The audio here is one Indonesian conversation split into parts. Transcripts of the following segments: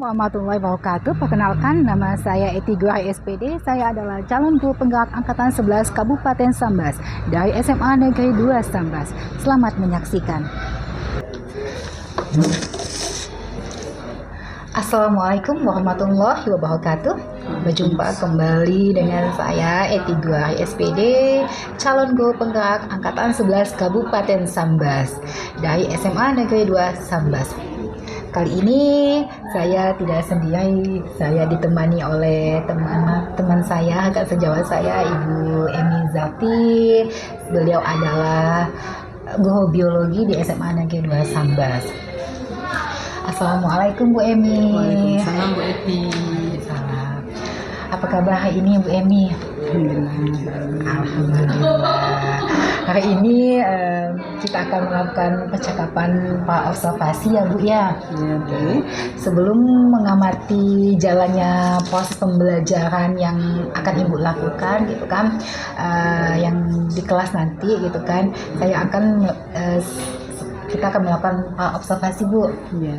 Warahmatullahi wabarakatuh. Perkenalkan, nama saya Eti Gurai SPD. Saya adalah calon guru penggerak angkatan 11 Kabupaten Sambas dari SMA Negeri 2 Sambas. Selamat menyaksikan. Assalamualaikum warahmatullahi wabarakatuh. Berjumpa kembali dengan saya Eti Gurai SPD, calon guru penggerak angkatan 11 Kabupaten Sambas dari SMA Negeri 2 Sambas. Kali ini saya tidak sendiri, saya ditemani oleh teman saya, kakak sejawat saya, Ibu Emi Zati. Beliau adalah guru biologi di SMA Negeri 2 Sambas. Assalamualaikum Bu Emi. Waalaikumsalam Bu Eti. Salam. Apa kabar hari ini Bu Emi? Alhamdulillah. Hari ini kita akan melakukan percakapan observasi ya Bu ya. Oke. Sebelum mengamati jalannya proses pembelajaran yang akan Ibu lakukan gitu kan, yang di kelas nanti gitu kan, kita akan melakukan observasi Bu. Ya.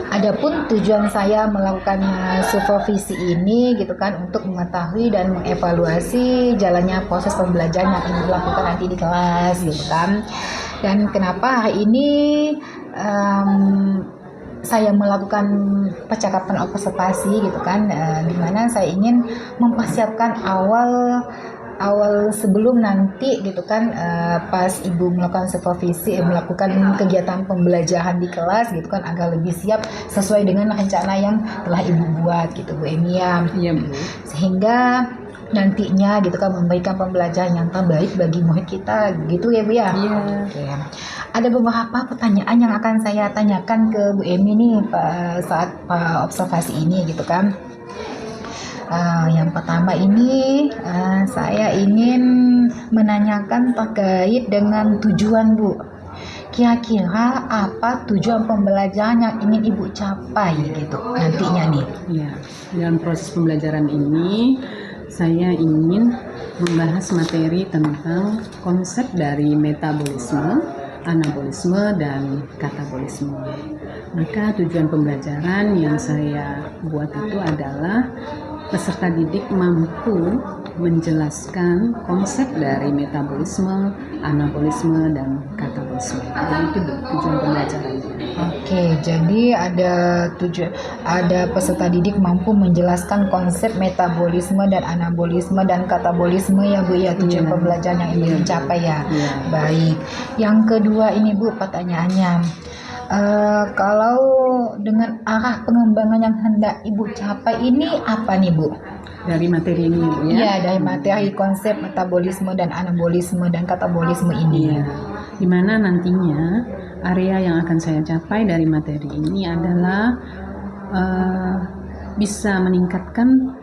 Adapun tujuan saya melakukan supervisi ini gitu kan untuk mengetahui dan mengevaluasi jalannya proses pembelajaran yang akan dilakukan nanti di kelas gitu kan. Dan kenapa hari ini saya melakukan percakapan observasi gitu kan, di mana saya ingin mempersiapkan awal sebelum nanti gitu kan, pas Ibu melakukan supervisi, melakukan kegiatan pembelajaran di kelas gitu kan, agar lebih siap sesuai dengan rencana yang telah Ibu buat gitu Bu Emi ya. Iya Bu. Sehingga nantinya gitu kan memberikan pembelajaran yang terbaik bagi murid kita gitu ya Bu ya. Iya. Oke. Ada beberapa pertanyaan yang akan saya tanyakan ke Bu Emi nih saat observasi ini gitu kan. Yang pertama ini saya ingin menanyakan terkait dengan tujuan Bu. Kira-kira apa tujuan pembelajaran yang ingin Ibu capai gitu nantinya nih? Ya. Dalam proses pembelajaran ini saya ingin membahas materi tentang konsep dari metabolisme, anabolisme, dan katabolisme. Maka tujuan pembelajaran yang saya buat itu adalah peserta didik mampu menjelaskan konsep dari metabolisme, anabolisme, dan katabolisme. Jadi itu tujuan pembelajarannya. Oke, jadi ada peserta didik mampu menjelaskan konsep metabolisme dan anabolisme dan katabolisme ya Bu ya, tujuan pembelajaran yang ingin dicapai ya. Baik. Yang kedua ini Bu, pertanyaannya. Kalau dengan arah pengembangan yang hendak Ibu capai ini apa nih Bu? Dari materi ini Bu ya? Iya, dari materi konsep metabolisme dan anabolisme dan katabolisme ini. Iya. Di mana nantinya area yang akan saya capai dari materi ini analah bisa meningkatkan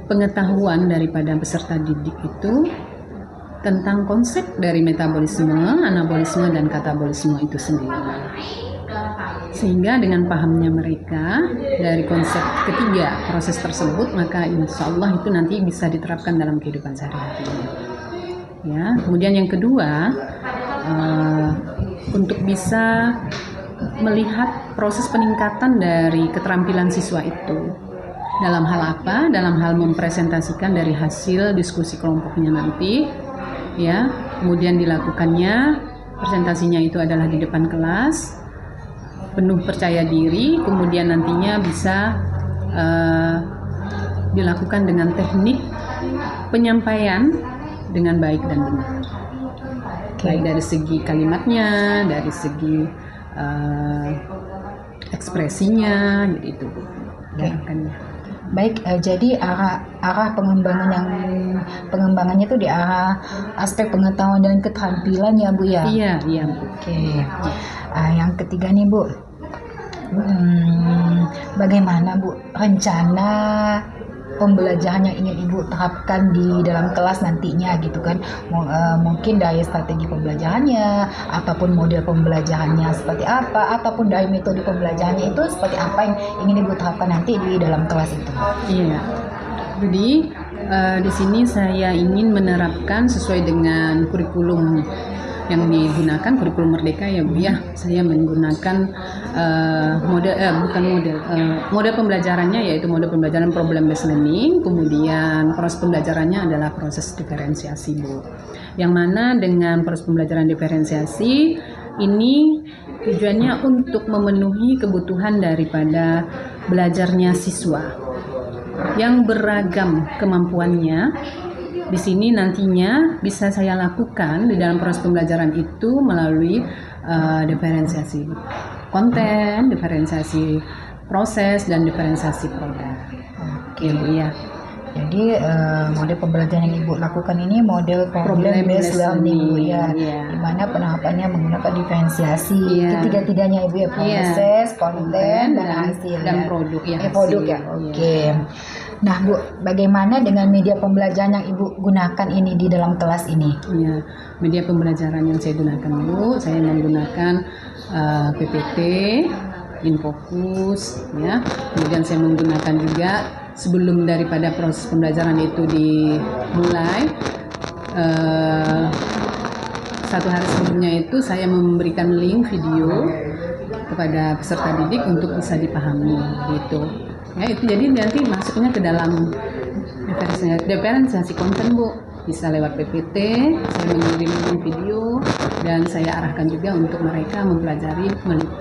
pengetahuan daripada peserta didik itu tentang konsep dari metabolisme, anabolisme, dan katabolisme itu sendiri. Sehingga dengan pahamnya mereka dari konsep ketiga proses tersebut, maka insya Allah itu nanti bisa diterapkan dalam kehidupan sehari-hari. Ya, kemudian yang kedua, untuk bisa melihat proses peningkatan dari keterampilan siswa itu dalam hal apa? Dalam hal mempresentasikan dari hasil diskusi kelompoknya nanti, ya. Kemudian dilakukannya presentasinya itu adalah di depan kelas, penuh percaya diri, kemudian nantinya bisa dilakukan dengan teknik penyampaian dengan baik dan benar. Baik dari segi kalimatnya, dari segi ekspresinya, gitu Bu. Baik, jadi arah pengembangannya itu di arah aspek pengetahuan dan keterampilan ya Bu ya. Iya. Oke. Yang ketiga nih Bu, bagaimana Bu rencana pembelajaran yang ingin Ibu terapkan di dalam kelas nantinya gitu kan? Mungkin dari strategi pembelajarannya, ataupun model pembelajarannya seperti apa, ataupun dari metode pembelajarannya itu seperti apa yang ingin Ibu terapkan nanti di dalam kelas itu. Iya. Jadi di sini saya ingin menerapkan sesuai dengan kurikulum yang digunakan kurikulum Merdeka ya Bu ya. Saya menggunakan mode pembelajarannya yaitu mode pembelajaran problem based learning, kemudian proses pembelajarannya adalah proses diferensiasi Bu. Yang mana dengan proses pembelajaran diferensiasi ini tujuannya untuk memenuhi kebutuhan daripada belajarnya siswa yang beragam kemampuannya. Di sini nantinya bisa saya lakukan di dalam proses pembelajaran itu melalui diferensiasi konten, diferensiasi proses, dan diferensiasi produk. Oke. Bu ya. Jadi model pembelajaran yang Ibu lakukan ini model problem based learning Bu ya, dimana penerapannya menggunakan diferensiasi ketiga-tiganya Ibu ya, proses, konten, dan hasil dan ya. produk ya. Produk ya. Oke. Nah Bu, bagaimana dengan media pembelajaran yang Ibu gunakan ini di dalam kelas ini? Ya, media pembelajaran yang saya gunakan Bu, saya menggunakan PPT, Infocus, ya. Kemudian saya menggunakan juga sebelum daripada proses pembelajaran itu dimulai, satu hari sebelumnya itu saya memberikan link video kepada peserta didik untuk bisa dipahami gitu. Ya itu jadi nanti masuknya ke dalam diferensiasi konten Bu, bisa lewat PPT, saya mengirim video dan saya arahkan juga untuk mereka mempelajari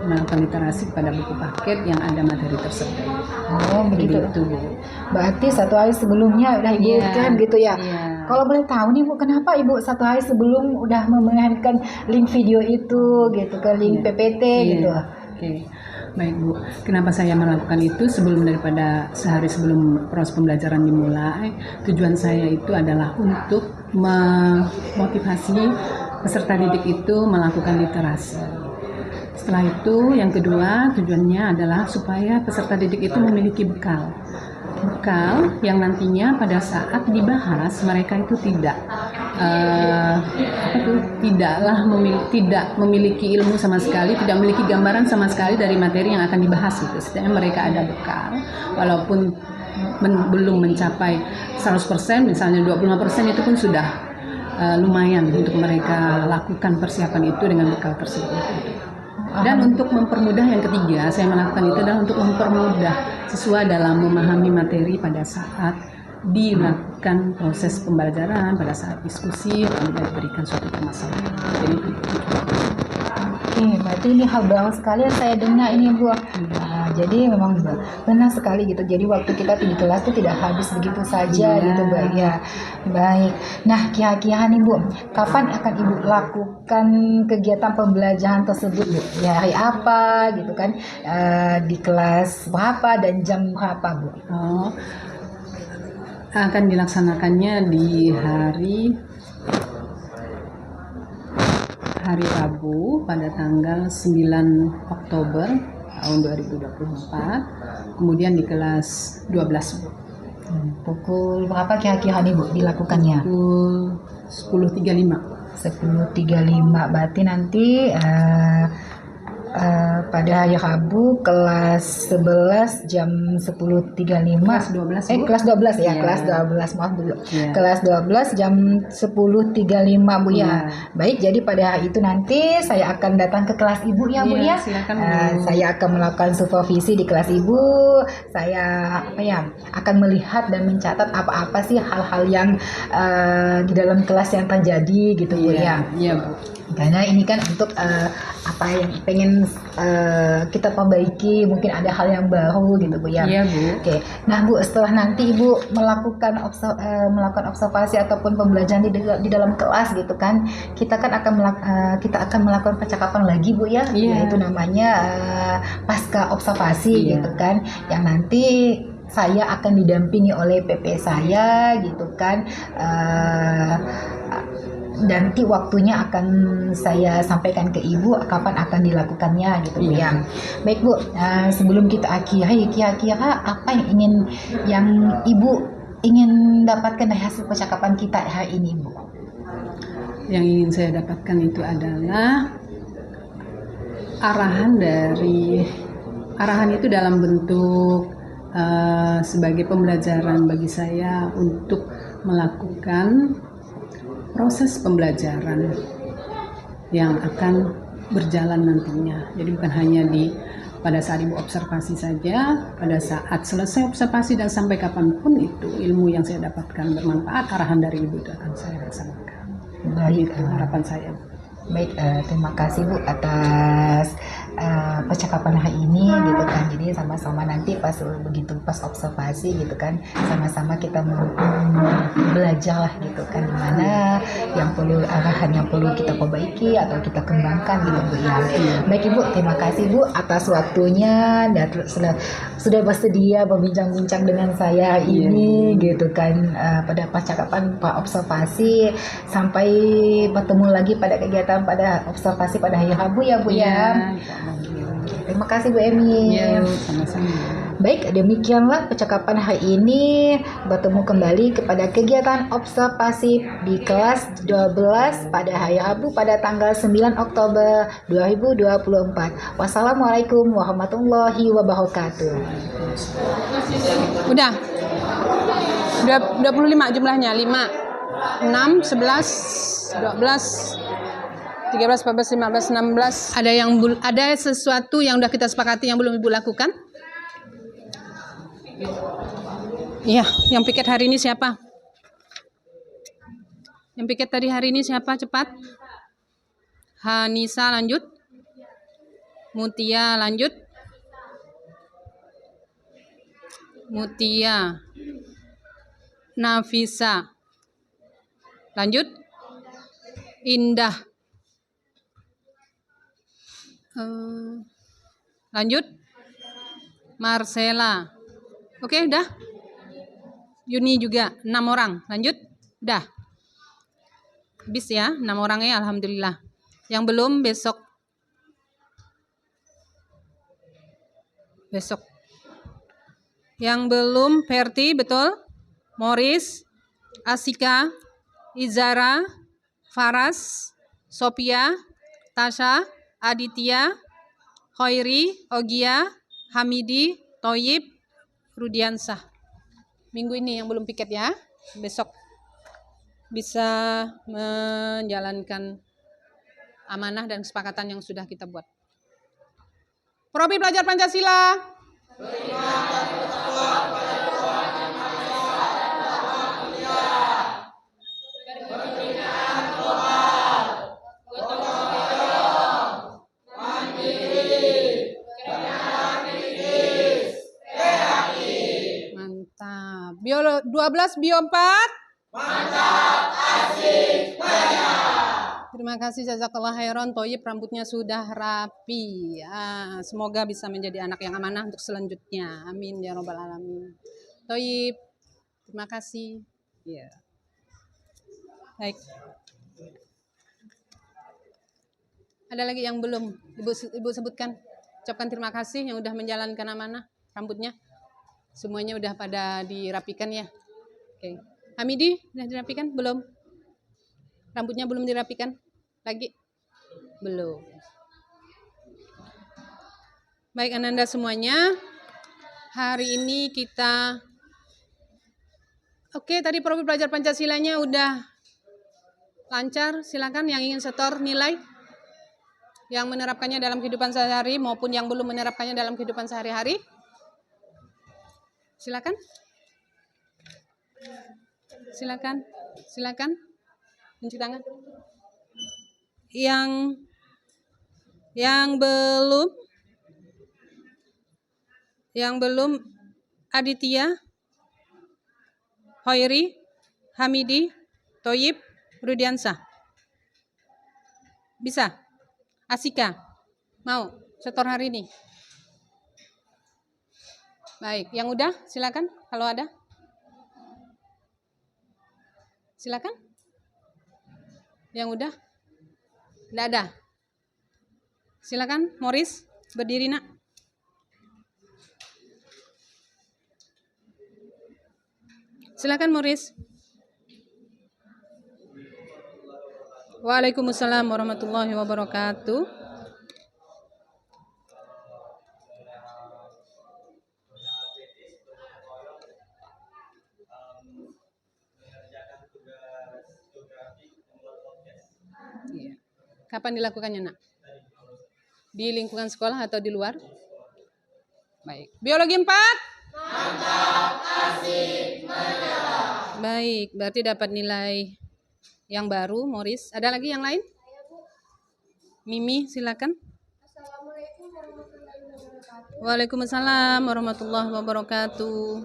melakukan literasi pada buku paket yang ada materi tersebut. Oh begitu Bu. Berarti satu hari sebelumnya udah Ibu kan gitu ya. Kalau boleh tahu nih Bu, kenapa Ibu satu hari sebelum udah memberikan link video itu gitu ke link PPT gitu? Oke. Baik Bu, kenapa saya melakukan itu sebelum daripada sehari sebelum proses pembelajaran dimulai? Tujuan saya itu adalah untuk memotivasi peserta didik itu melakukan literasi. Setelah itu yang kedua tujuannya adalah supaya peserta didik itu memiliki bekal yang nantinya pada saat dibahas mereka itu tidak tidak memiliki ilmu sama sekali, tidak memiliki gambaran sama sekali dari materi yang akan dibahas itu. Setidaknya mereka ada bekal walaupun belum mencapai 100%, misalnya 25% itu pun sudah lumayan untuk mereka lakukan persiapan itu dengan bekal tersebut. Dan untuk mempermudah yang ketiga, saya melakukan itu adalah untuk mempermudah siswa dalam memahami materi pada saat dilakukan proses pembelajaran, pada saat diskusi, apabila diberikan suatu permasalahan. Jadi berarti ini hal baru sekali yang saya dengar ini Bu. Nah, jadi memang benar sekali gitu. Jadi waktu kita di kelas itu tidak habis begitu saja gitu Bu ya. Baik. Nah kira-kira nih Bu, kapan akan Ibu lakukan kegiatan pembelajaran tersebut Bu? Ya hari apa gitu kan? Di kelas berapa dan jam berapa Bu? Akan dilaksanakannya di hari Rabu pada tanggal 9 Oktober tahun 2024, kemudian di kelas 12 Bu. Pukul berapa kira-kira nih Bu dilakukannya? Pukul 10.35. 10.35 berarti nanti pada hari Rabu kelas 11 jam 10.35. Kelas 12 Bu. Kelas 12 ya, kelas 12 maaf dulu. Kelas 12 jam 10.35 Bu ya. Baik, jadi pada hari itu nanti saya akan datang ke kelas Ibu ya Bu ya. Silakan, saya akan melakukan supervisi di kelas Ibu. Saya akan melihat dan mencatat apa-apa sih hal-hal yang di dalam kelas yang terjadi gitu Bu ya. Iya Bu. Karena ini kan untuk apa yang pengen kita perbaiki, mungkin ada hal yang baru gitu Bu ya. Iya Bu. Oke. Nah Bu, setelah nanti Ibu melakukan observasi ataupun pembelajaran di dalam kelas gitu kan, kita akan melakukan percakapan lagi Bu ya, yaitu namanya pasca observasi gitu kan, yang nanti saya akan didampingi oleh PP saya gitu kan. Nanti waktunya akan saya sampaikan ke Ibu kapan akan dilakukannya gitu Bu ya. Baik Bu, sebelum kita akhiri, kira-kira apa yang Ibu ingin dapatkan dari hasil percakapan kita hari ini Bu? Yang ingin saya dapatkan itu adalah arahan itu dalam bentuk sebagai pembelajaran bagi saya untuk melakukan proses pembelajaran yang akan berjalan nantinya. Jadi bukan hanya pada saat Ibu observasi saja, pada saat selesai observasi dan sampai kapanpun itu ilmu yang saya dapatkan bermanfaat, arahan dari Ibu itu akan saya laksanakan. Baik, Itu harapan saya. Baik, terima kasih Bu atas percakapan hari ini gitu kan. Jadi sama-sama nanti pas observasi gitu kan, sama-sama kita belajar lah gitu kan, dimana yang perlu arahan yang perlu kita perbaiki atau kita kembangkan gitu Bu ya. Baik Ibu, terima kasih Bu atas waktunya dan sudah bersedia berbincang-bincang dengan saya ini gitu kan, pada percakapan observasi. Sampai bertemu lagi pada kegiatan pada observasi pada hari Rabu ya Bu ya. Terima kasih Bu Emi. Sama-sama. Baik, demikianlah percakapan hari ini. Bertemu kembali kepada kegiatan observasi di kelas 12 pada hari Rabu pada tanggal 9 Oktober 2024. Wassalamualaikum warahmatullahi wabarakatuh. Udah 25 jumlahnya, 5 6 11 12 13 14 15 16. Ada sesuatu yang udah kita sepakati yang belum Ibu lakukan? Iya, yang piket hari ini siapa? Yang piket tadi hari ini siapa? Cepat. Hanisa lanjut. Mutia lanjut. Mutia. Nafisa. Lanjut. Indah. Lanjut. Marcela. Oke, udah. Yuni juga 6 orang. Lanjut. Udah. Habis ya, 6 orangnya alhamdulillah. Yang belum besok. Yang belum Verti, betul? Morris, Asika, Izara, Faras, Sophia, Tasha, Aditya, Khairi, Ogia, Hamidi, Toyib, Rudiansah. Minggu ini yang belum piket ya. Besok bisa menjalankan amanah dan kesepakatan yang sudah kita buat. Profil Pelajar Pancasila. Mantap. Bio 12 Bio 4. Mantap, asik, banyak. Terima kasih jazakallah khairan. Toyib rambutnya sudah rapi. Semoga bisa menjadi anak yang amanah untuk selanjutnya. Amin ya robbal alamin. Toyib, terima kasih. Ya. Baik. Ada lagi yang belum Ibu sebutkan? Ucapkan terima kasih yang udah menjalankan amanah rambutnya. Semuanya udah pada dirapikan ya. Oke. Hamidi, udah dirapikan? Belum? Rambutnya belum dirapikan? Lagi? Belum. Baik Ananda semuanya. Hari ini kita tadi profil pelajar Pancasilanya udah lancar. Silakan yang ingin setor nilai yang menerapkannya dalam kehidupan sehari-hari maupun yang belum menerapkannya dalam kehidupan sehari-hari. Silakan. Cuci tangan. Yang belum Aditya, Hoiri, Hamidi, Toyib, Rudiansah. Bisa? Asika, mau setor hari ini? Baik, yang udah silakan kalau ada. Silakan. Yang udah? Enggak ada. Silakan Morris, berdiri Nak. Silakan Morris. Waalaikumsalam warahmatullahi wabarakatuh. Kapan dilakukannya, Nak? Di lingkungan sekolah atau di luar? Baik. Biologi 4? Baik, berarti dapat nilai yang baru, Morris. Ada lagi yang lain? Mimi, silakan. Assalamualaikum warahmatullahi wabarakatuh. Waalaikumsalam warahmatullahi wabarakatuh.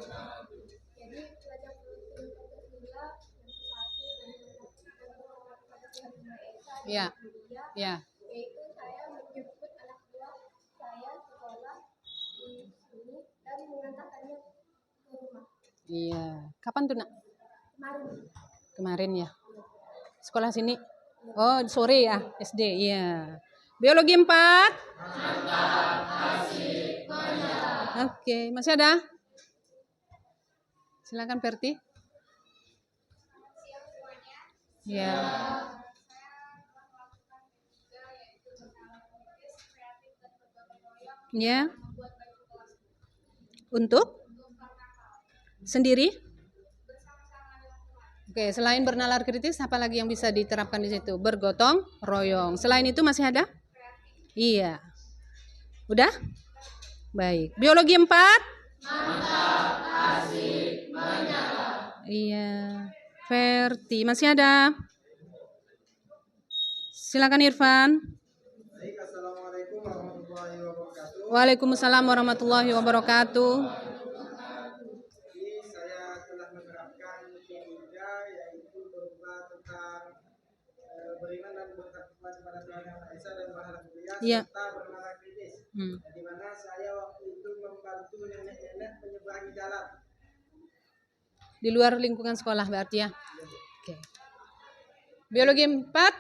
Jadi pelajar Pancasila yang satu dan Esa Ya, kuliah, ya. yaitu saya menjemput anak buah saya sekolah di sini dan mengantarkannya ke rumah. Iya. Kapan tuh, Nak? Kemarin Kemarin ya. Sekolah sini. Oh, sore ya, SD. Iya. Biologi 4? Oke, masih ada? Silakan Perti. Ya. Ya. Untuk sendiri? Oke, selain bernalar kritis, apa lagi yang bisa diterapkan di situ? Bergotong royong. Selain itu masih ada? Iya. Udah? Baik. Biologi 4? Iya. Verti, masih ada? Silakan Irfan. Baik, Assalamualaikum warahmatullahi wabarakatuh. Waalaikumsalam warahmatullahi wabarakatuh. Ini saya telah menerapkan ketiga, yaitu berupa tentang beriman dan bertakwa kepada Tuhan Yang Maha Esa dan berharap mulia, Iya. serta bernalar kritis. Di mana saya waktu itu membantu nenek-nenek menyeberangi jalan. Di luar lingkungan sekolah berarti ya. Oke. Biologi 4?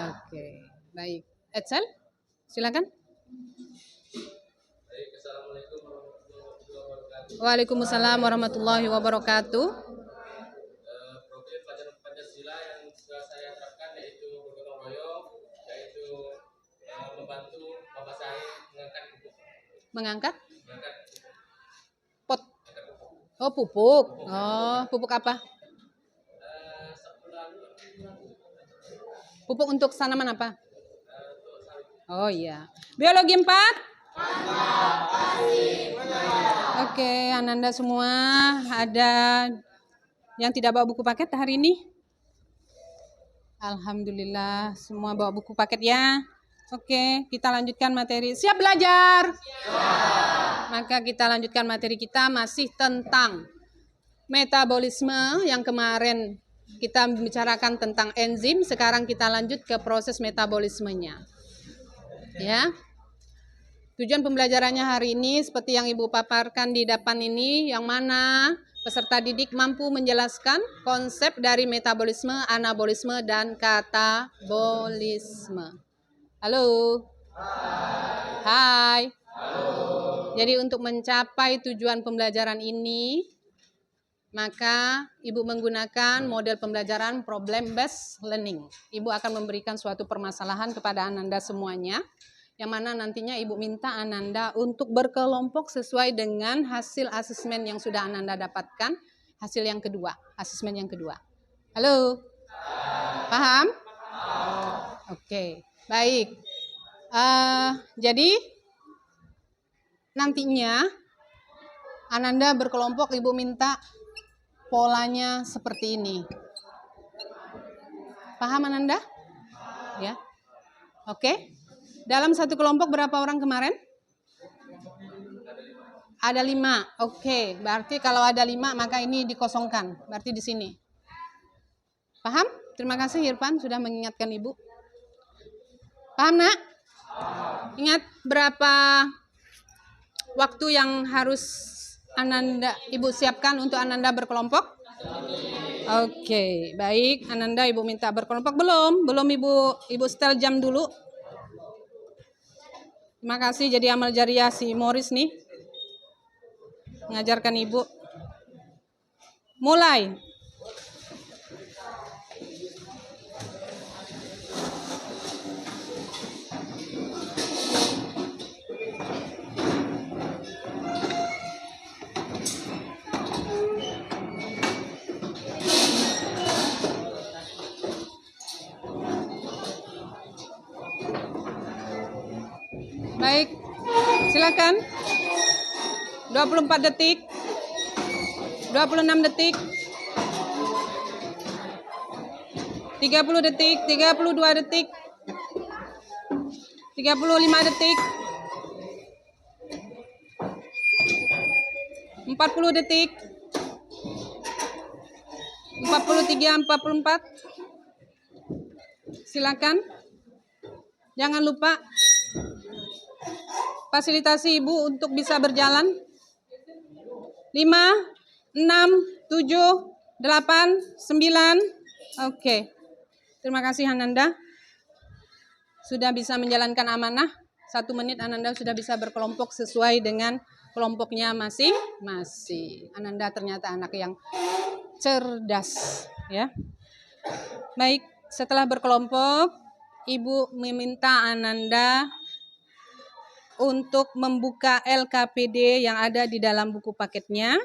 Oke, baik. Edsel, silakan. Waalaikumsalam warahmatullahi wabarakatuh. Profil pelajaran Pancasila yang sudah saya terapkan yaitu bergotong royong, yaitu membantu bapak saya mengangkat pupuk. Mengangkat Mengangkat pot. pupuk. Oh, pupuk. Oh, pupuk apa? Sabtu lalu Pupuk untuk tanaman apa? untuk sawit. Oh iya. Biologi 4? Oke, Ananda semua ada yang tidak bawa buku paket hari ini? Alhamdulillah, semua bawa buku paket ya. Oke, kita lanjutkan materi. Siap belajar? Siap. Maka kita lanjutkan materi kita masih tentang metabolisme. Yang kemarin kita membicarakan tentang enzim, sekarang kita lanjut ke proses metabolismenya. Ya. Tujuan pembelajarannya hari ini seperti yang Ibu paparkan di depan ini, yang mana peserta didik mampu menjelaskan konsep dari metabolisme, anabolisme, dan katabolisme. Halo. Hai. Jadi untuk mencapai tujuan pembelajaran ini, maka Ibu menggunakan model pembelajaran problem based learning. Ibu akan memberikan suatu permasalahan kepada Ananda semuanya, yang mana nantinya Ibu minta Ananda untuk berkelompok sesuai dengan hasil asesmen yang sudah Ananda dapatkan, hasil yang kedua, asesmen yang kedua. Halo? Paham? Oke, baik. Jadi nantinya Ananda berkelompok, Ibu minta polanya seperti ini. Paham Ananda? Ya. Oke. Dalam satu kelompok berapa orang kemarin? Ada 5. Oke, berarti kalau ada 5 maka ini dikosongkan. Berarti di sini. Paham? Terima kasih Irfan sudah mengingatkan Ibu. Paham, Nak? Ingat berapa waktu yang harus Ananda Ibu siapkan untuk Ananda berkelompok? Oke, baik. Ananda Ibu minta berkelompok belum? Belum Ibu setel jam dulu. Terima kasih, jadi amal jariah si Morris nih. Mengajarkan Ibu. Mulai. Silakan. 24 detik. 26 detik. 30 detik, 32 detik. 35 detik. 40 detik. 43, 44. Silakan. Jangan lupa fasilitasi Ibu untuk bisa berjalan. 5, 6, 7, 8, 9. Oke. Terima kasih Ananda. Sudah bisa menjalankan amanah. 1 menit Ananda sudah bisa berkelompok sesuai dengan kelompoknya masing-masing. Ananda ternyata anak yang cerdas, ya. Baik, setelah berkelompok, Ibu meminta Ananda untuk membuka LKPD yang ada di dalam buku paketnya.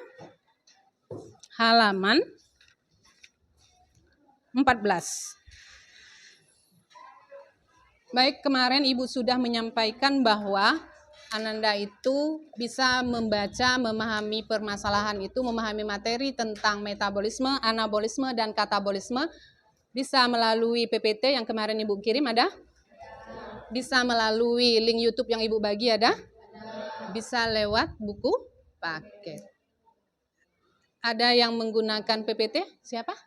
Halaman 14. Baik, kemarin Ibu sudah menyampaikan bahwa Ananda itu bisa membaca, memahami permasalahan itu, memahami materi tentang metabolisme, anabolisme, dan katabolisme. Bisa melalui PPT yang kemarin Ibu kirim ada? Bisa melalui link YouTube yang Ibu bagi ada? Bisa lewat buku paket. Ada yang menggunakan PPT? Siapa?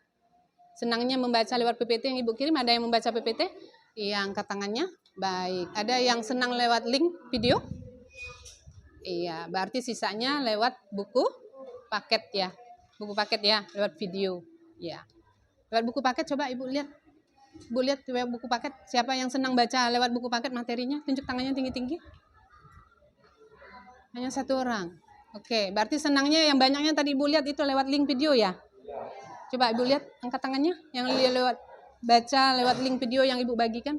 Senangnya membaca lewat PPT yang Ibu kirim? Ada yang membaca PPT? Iya, angkat tangannya. Baik. Ada yang senang lewat link video? Iya, berarti sisanya lewat buku paket ya. Buku paket ya, lewat video. Ya. Lewat buku paket coba Ibu lihat. Ibu lihat lewat buku paket. Siapa yang senang baca lewat buku paket materinya? Tunjuk tangannya tinggi-tinggi. Hanya 1 orang. Oke, berarti senangnya yang banyaknya tadi Ibu lihat itu lewat link video ya? Coba Ibu lihat, angkat tangannya yang lewat baca lewat link video yang Ibu bagikan.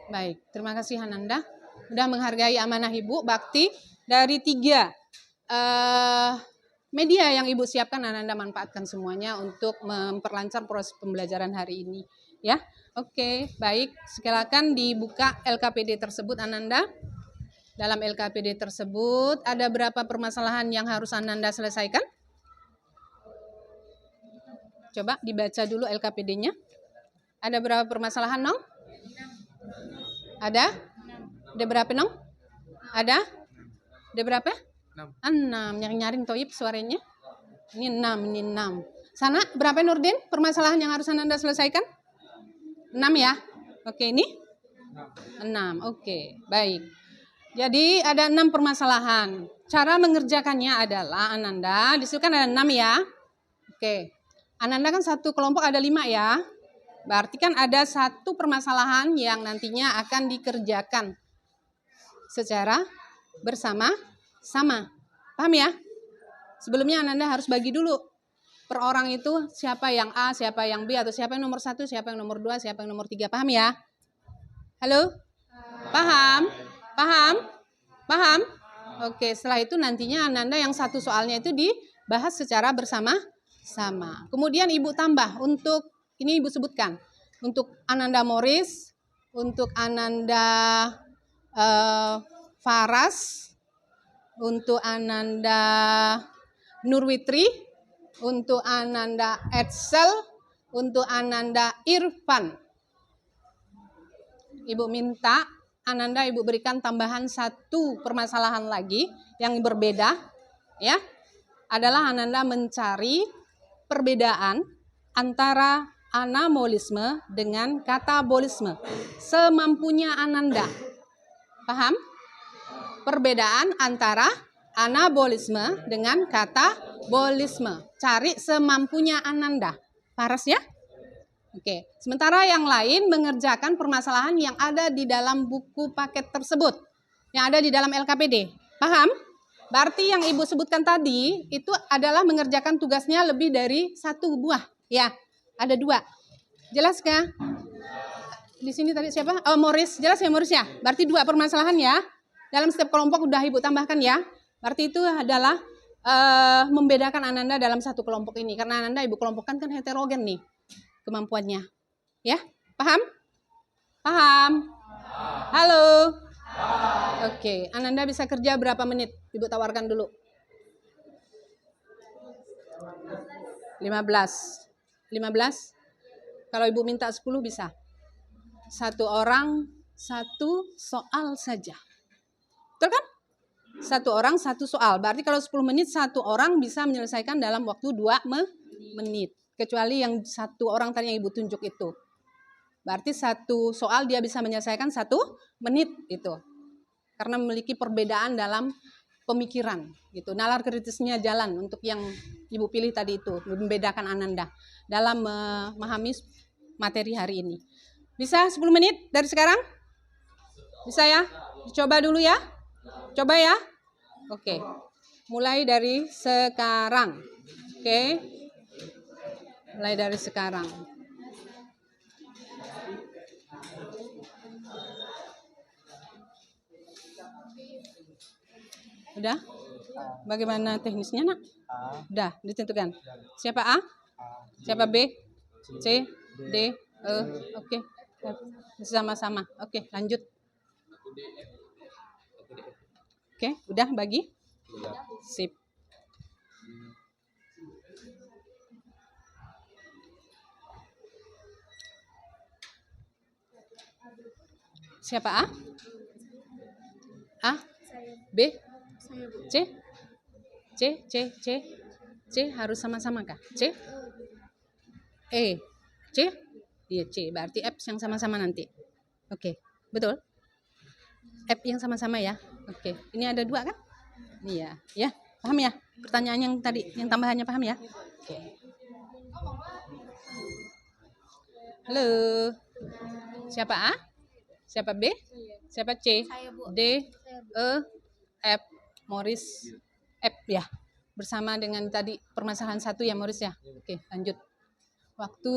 Baik, terima kasih Ananda. Sudah menghargai amanah Ibu, bakti dari 3 media yang Ibu siapkan, Ananda manfaatkan semuanya untuk memperlancar proses pembelajaran hari ini. Ya, oke, baik. Silakan dibuka LKPD tersebut Ananda. Dalam LKPD tersebut ada berapa permasalahan yang harus Ananda selesaikan? Coba dibaca dulu LKPD-nya. Ada berapa permasalahan, Nong? Ada? Ada berapa, Nong? Ada? Ada berapa? 6. Yang nyaring Toib suaranya. Ini 6. Sana berapa Nurdin? Permasalahan yang harus Ananda selesaikan? 6 ya? Oke, ini? 6. Oke, baik. Jadi ada 6 permasalahan. Cara mengerjakannya adalah Ananda, disitu kan ada 6 ya. Oke. Ananda kan satu kelompok ada 5 ya. Berarti kan ada 1 permasalahan yang nantinya akan dikerjakan secara bersama-sama. Paham ya? Sebelumnya Ananda harus bagi dulu per orang itu siapa yang A, siapa yang B, atau siapa yang nomor 1, siapa yang nomor 2, siapa yang nomor 3. Paham ya? Halo? Paham? Paham? Paham? Oke, setelah itu nantinya Ananda yang 1 soalnya itu dibahas secara bersama-sama. Kemudian Ibu tambah untuk, ini Ibu sebutkan, untuk Ananda Morris, untuk Ananda Faras, untuk Ananda Nurwitri, untuk Ananda Edsel, untuk Ananda Irfan. Ibu minta Ananda Ibu berikan tambahan 1 permasalahan lagi yang berbeda, ya. Adalah Ananda mencari perbedaan antara anabolisme dengan katabolisme semampunya Ananda. Paham? Perbedaan antara anabolisme dengan katabolisme. Cari semampunya Ananda. Paras ya? Oke. Sementara yang lain mengerjakan permasalahan yang ada di dalam buku paket tersebut. Yang ada di dalam LKPD. Paham? Berarti yang Ibu sebutkan tadi itu adalah mengerjakan tugasnya lebih dari 1 buah. Ya, ada 2. Jelas kah? Di sini tadi siapa? Oh, Morris. Jelas ya Morris ya? Berarti 2 permasalahan ya. Dalam setiap kelompok udah Ibu tambahkan ya. Berarti itu adalah membedakan Ananda dalam 1 kelompok ini. Karena Ananda Ibu kelompokkan kan heterogen nih kemampuannya. Ya, paham? Paham? Halo? Oke, Ananda bisa kerja berapa menit? Ibu tawarkan dulu. 15. 15? Kalau Ibu minta 10 bisa. Satu orang, satu soal saja. Betul kan? Satu orang, satu soal. Berarti kalau 10 menit, satu orang bisa menyelesaikan dalam waktu 2 menit. Kecuali yang satu orang tadi yang Ibu tunjuk itu. Berarti satu soal dia bisa menyelesaikan 1 menit itu. Karena memiliki perbedaan dalam pemikiran gitu. Nalar kritisnya jalan untuk yang Ibu pilih tadi itu, membedakan Ananda dalam memahami materi hari ini. Bisa 10 menit dari sekarang? Bisa ya? Coba dulu ya. Coba ya. Oke. Mulai dari sekarang. Oke. Mulai dari sekarang. Udah? Bagaimana teknisnya, Nak? Udah, ditentukan. Siapa A? Siapa B? C? D? E? Oke. Sama-sama. Oke, lanjut. Oke, udah bagi? Sip. Siapa A? A? B? C? C? C? C? C harus sama-sama kah? C? E? C? Iya C, berarti F yang sama-sama nanti. Oke, betul? F yang sama-sama ya? Oke, ini ada 2 kan? Iya, ya, paham ya? Pertanyaan yang tadi, yang tambahannya paham ya? Oke. Halo, siapa A? Siapa B? Siapa C? D? E? F? Morris? F ya? Bersama dengan tadi permasalahan 1 ya Morris ya? Oke, lanjut. Waktu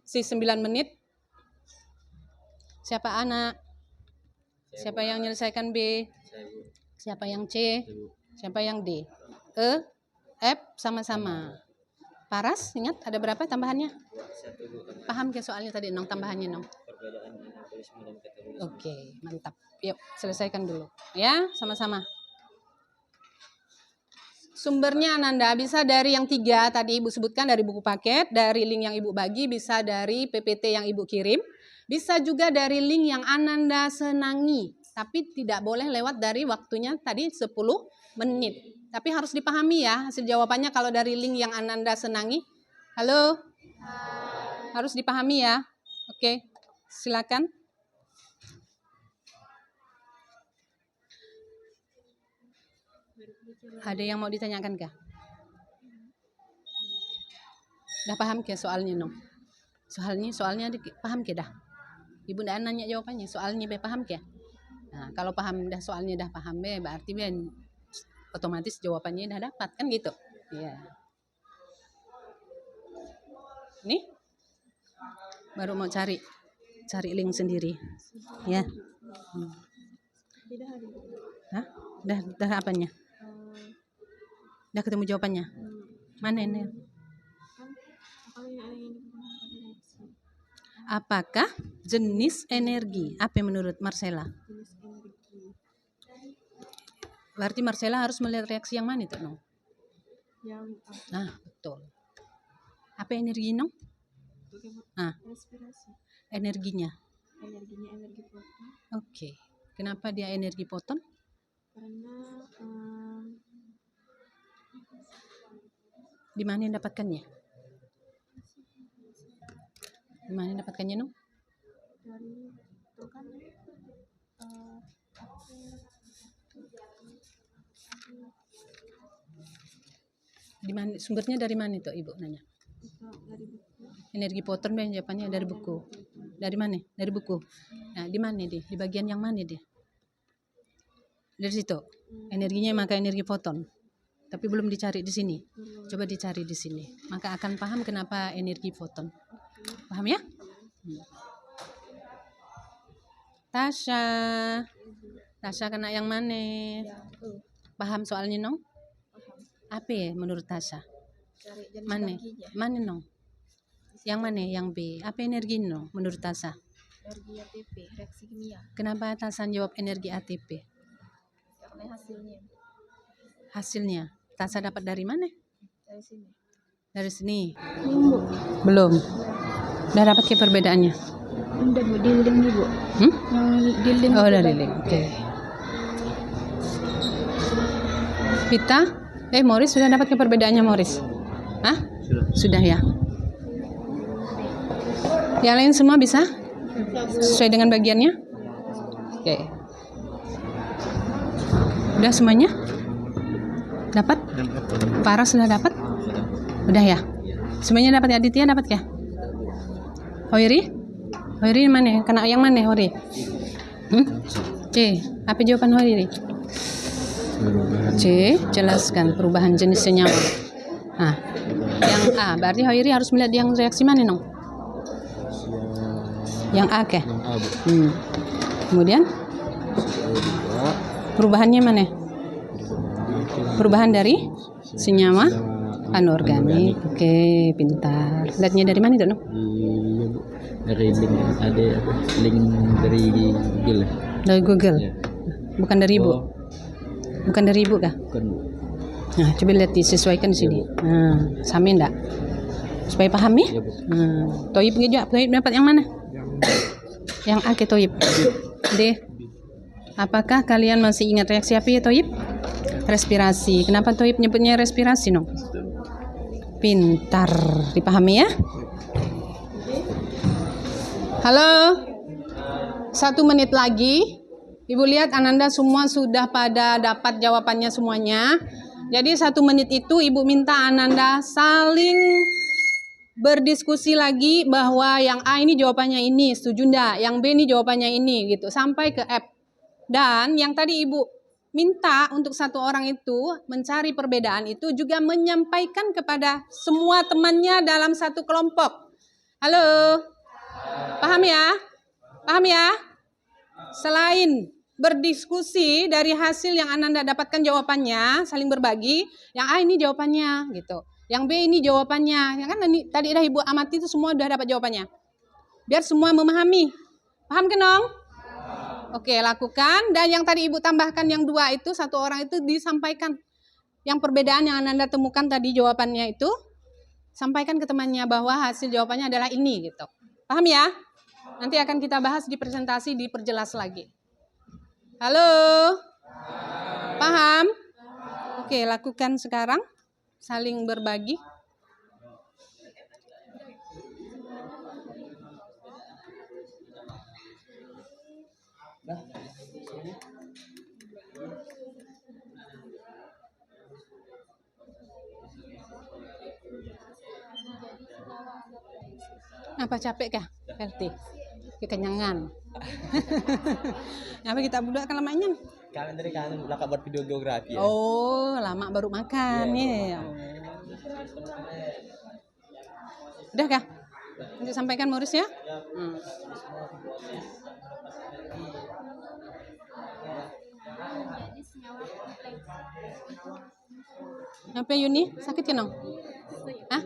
si 9 menit. Siapa anak? Siapa yang menyelesaikan B? Siapa yang C? Siapa yang D? E? F sama-sama. Paras, ingat ada berapa tambahannya? Paham ke soalnya tadi Nong tambahannya Nong? Oke, mantap. Yuk, selesaikan dulu. Ya, sama-sama. Sumbernya Ananda bisa dari yang 3 tadi Ibu sebutkan dari buku paket, dari link yang Ibu bagi, bisa dari PPT yang Ibu kirim, bisa juga dari link yang Ananda senangi. Tapi tidak boleh lewat dari waktunya tadi 10 menit. Tapi harus dipahami ya hasil jawabannya kalau dari link yang Ananda senangi. Halo? Harus dipahami ya. Oke, silakan. Ada yang mau ditanyakan kah? Dah paham ke soalnya Nong? Soalnya paham ke dah? Ibu ndak nanya jawabannya, soalnya be paham ke? Nah, kalau paham dah soalnya dah paham be, berarti be otomatis jawabannya dah dapat kan gitu. Iya. Nih. Baru mau cari link sendiri. Ya. Hah? Dah apanya? Dah ketemu jawabannya? Mana ini? Apakah jenis energi? Apa menurut Marcella? Berarti Marcella harus melihat reaksi yang mana itu, Nong? Nah, betul. Apa energi, Nong? Nah, energinya? Energinya energi proton. Oke. Kenapa dia energi proton? Karena di mana yang dapatkannya? Di mana yang dapatkannya, Nong? dari itu kan Di mana sumbernya dari mana itu Ibu nanya? dari buku. Energi proton dan jawabannya dari buku. Dari mana? Dari buku. Nah, di mana dia? Di bagian yang mana dia? Dari situ. Energinya maka energi proton. Tapi belum dicari di sini. Coba dicari di sini. Maka akan paham kenapa energi proton. Paham ya? Tasya. Tasya kena yang mana? Paham soalnya, Nong? Apa ya menurut Tasya? Cari jenis Mana? energinya. Mana, Nong? Yang mana? Yang B. Apa energi, Nong? Menurut Tasya? energi ATP, reaksi kimia, Kenapa Tasan jawab energi ATP? karena hasilnya Hasilnya Tasa dapat dari mana? dari sini. Dari sini. Bu, Belum. Udah dapat ke perbedaannya? udah Bu, di link nih Bu. Hmm? Yang di link. Oh, Bu, dari Bang. link. Oke. Pita? Morris sudah dapat ke perbedaannya Morris? Hah? Sudah ya. Yang lain semua bisa? Sesuai dengan bagiannya? Oke. Udah semuanya? Dapat? Farah sudah dapat? Udah ya? Semuanya dapat ya? Aditya dapat ya? Hoiri? Hoiri mana? Kena yang mana Hoiri? C. Apa jawaban Hoiri? C. Jelaskan perubahan jenis senyawa. Nah, yang A. Berarti Hoiri harus melihat yang reaksi mana nong? Yang A ke? Kemudian? Perubahannya mana? Perubahan dari senyawa anorganik. Oke, pintar. Lihatnya dari mana itu nong? Dari link ada apa? Link dari Google. Dari Google. Ya. Bukan dari Ibu. Bukan dari Ibu kah? Bukan Bu. Nah, coba lihat disesuaikan di sini. Nah, sama enggak? Supaya paham ya? Ya Bu. Nah, Toyib juga. Toyib dapat yang mana? Yang A ke Toyib. D. Apakah kalian masih ingat reaksi apa ya Toyib? Respirasi. Kenapa Toyib nyebutnya respirasi no? Pintar. Dipahami ya? Halo. 1 menit lagi. Ibu lihat Ananda semua sudah pada dapat jawabannya semuanya. Jadi 1 menit itu Ibu minta Ananda saling berdiskusi lagi bahwa yang A ini jawabannya ini, setuju enggak? Yang B ini jawabannya ini gitu sampai ke F. Dan yang tadi Ibu minta untuk 1 orang itu mencari perbedaan itu juga menyampaikan kepada semua temannya dalam 1 kelompok. Halo. Paham ya? Paham ya? Selain berdiskusi dari hasil yang Ananda dapatkan jawabannya, saling berbagi, yang A ini jawabannya gitu. Yang B ini jawabannya. Ya kan tadi dah Ibu amati itu semua udah dapat jawabannya. Biar semua memahami. Paham kan, Nong? Oke, lakukan. Dan yang tadi Ibu tambahkan yang 2 itu, 1 orang itu disampaikan. Yang perbedaan yang Ananda temukan tadi jawabannya itu, sampaikan ke temannya bahwa hasil jawabannya adalah ini gitu. Paham ya? Nanti akan kita bahas di presentasi, diperjelas lagi. Halo? Paham? Oke, lakukan sekarang. Saling berbagi. Apa capek kah? Verti? Kekenyangan. Apa kita budak kalau mainan? Kalian dari kalian belakang buat video geografi ya. Oh, lama baru makan ya. Udah kah? Nanti sampaikan Morris ya. Apa Yuni? Sakit kan Nong? Hah?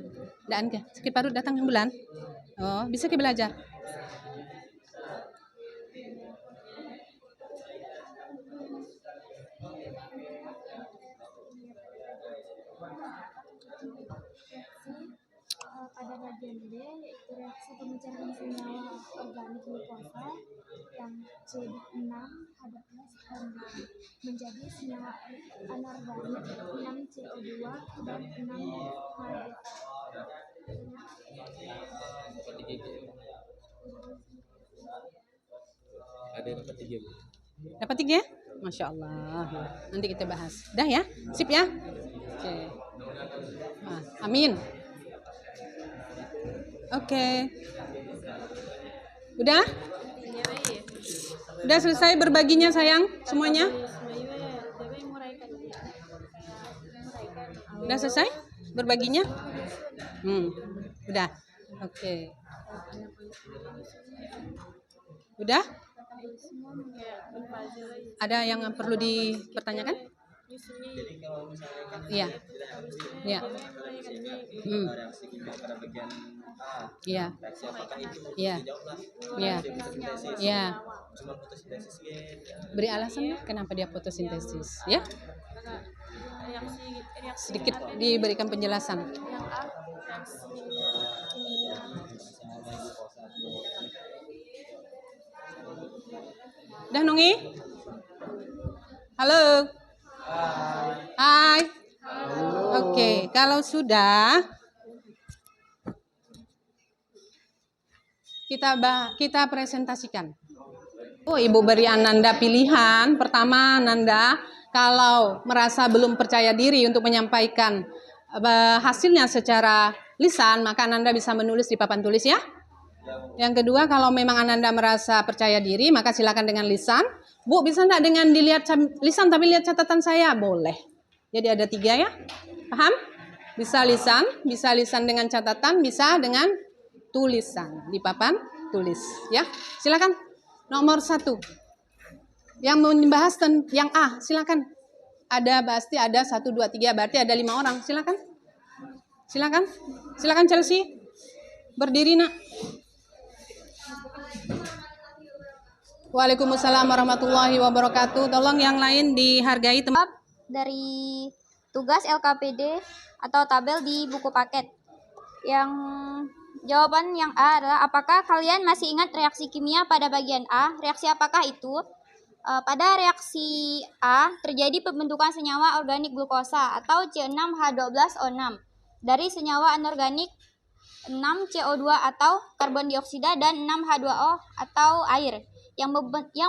Daan ke? Sakit parut datang bulan? Oh, bisa ke belajar? Pada bagian D yaitu reaksi pemecahan senyawa organik glukosa yang C6H12 menjadi senyawa anorganik 6CO2 dan 6H2. Ada yang dapat 3 Bu. Dapat 3? Masya Allah. Nanti kita bahas. Dah ya? Sip ya? Oke. Amin. Oke. Udah? Udah selesai berbaginya sayang semuanya? Udah selesai berbaginya? Udah. Oke. Udah? Ada yang perlu dipertanyakan? Jadi kalau misalnya kan Iya. Iya. reaksi kimia pada bagian A, Iya. reaksi apakah itu? Iya. Dijawablah. Iya. Reaksi fotosintesis. Iya. Cuma fotosintesis gitu. Beri alasannya kenapa dia fotosintesis, ya? Sedikit diberikan penjelasan. Udah Nungi? Halo. Hai. Oke, kalau sudah kita presentasikan. Oh, Ibu beri Ananda pilihan. Pertama, Ananda kalau merasa belum percaya diri untuk menyampaikan hasilnya secara lisan, maka Ananda bisa menulis di papan tulis ya. Yang kedua, kalau memang Ananda merasa percaya diri, maka silakan dengan lisan. Bu, bisa enggak dengan dilihat lisan tapi lihat catatan saya? Boleh. Jadi ada 3 ya. Paham? Bisa lisan dengan catatan, bisa dengan tulisan di papan tulis ya. Silakan. Nomor 1. Yang membahas yang A, silakan. Pasti ada 1, 2, 3, berarti ada 5 orang. Silakan. Silakan Chelsea. Berdiri, Nak. Waalaikumsalam warahmatullahi wabarakatuh. Tolong yang lain dihargai teman. Dari tugas LKPD atau tabel di buku paket. Yang jawaban yang A adalah apakah kalian masih ingat reaksi kimia pada bagian A? Reaksi apakah itu? Pada reaksi A terjadi pembentukan senyawa organik glukosa atau C6H12O6 dari senyawa anorganik 6CO2 atau karbon dioksida dan 6H2O atau air yang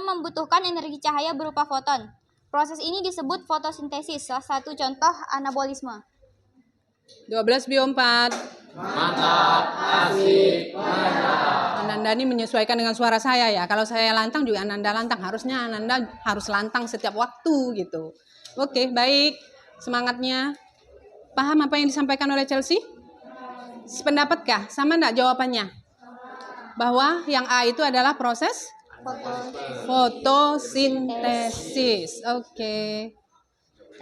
membutuhkan energi cahaya berupa foton. Proses ini disebut fotosintesis, salah satu contoh anabolisme. 12 bio 4. Mantap, asik, Ananda ini menyesuaikan dengan suara saya ya. Kalau saya lantang juga Ananda lantang. Harusnya Ananda harus lantang setiap waktu gitu. Oke, baik. Semangatnya. Paham apa yang disampaikan oleh Chelsea? Sependapatkah? Sama enggak jawabannya? Bahwa yang A itu adalah proses fotosintesis. Oke.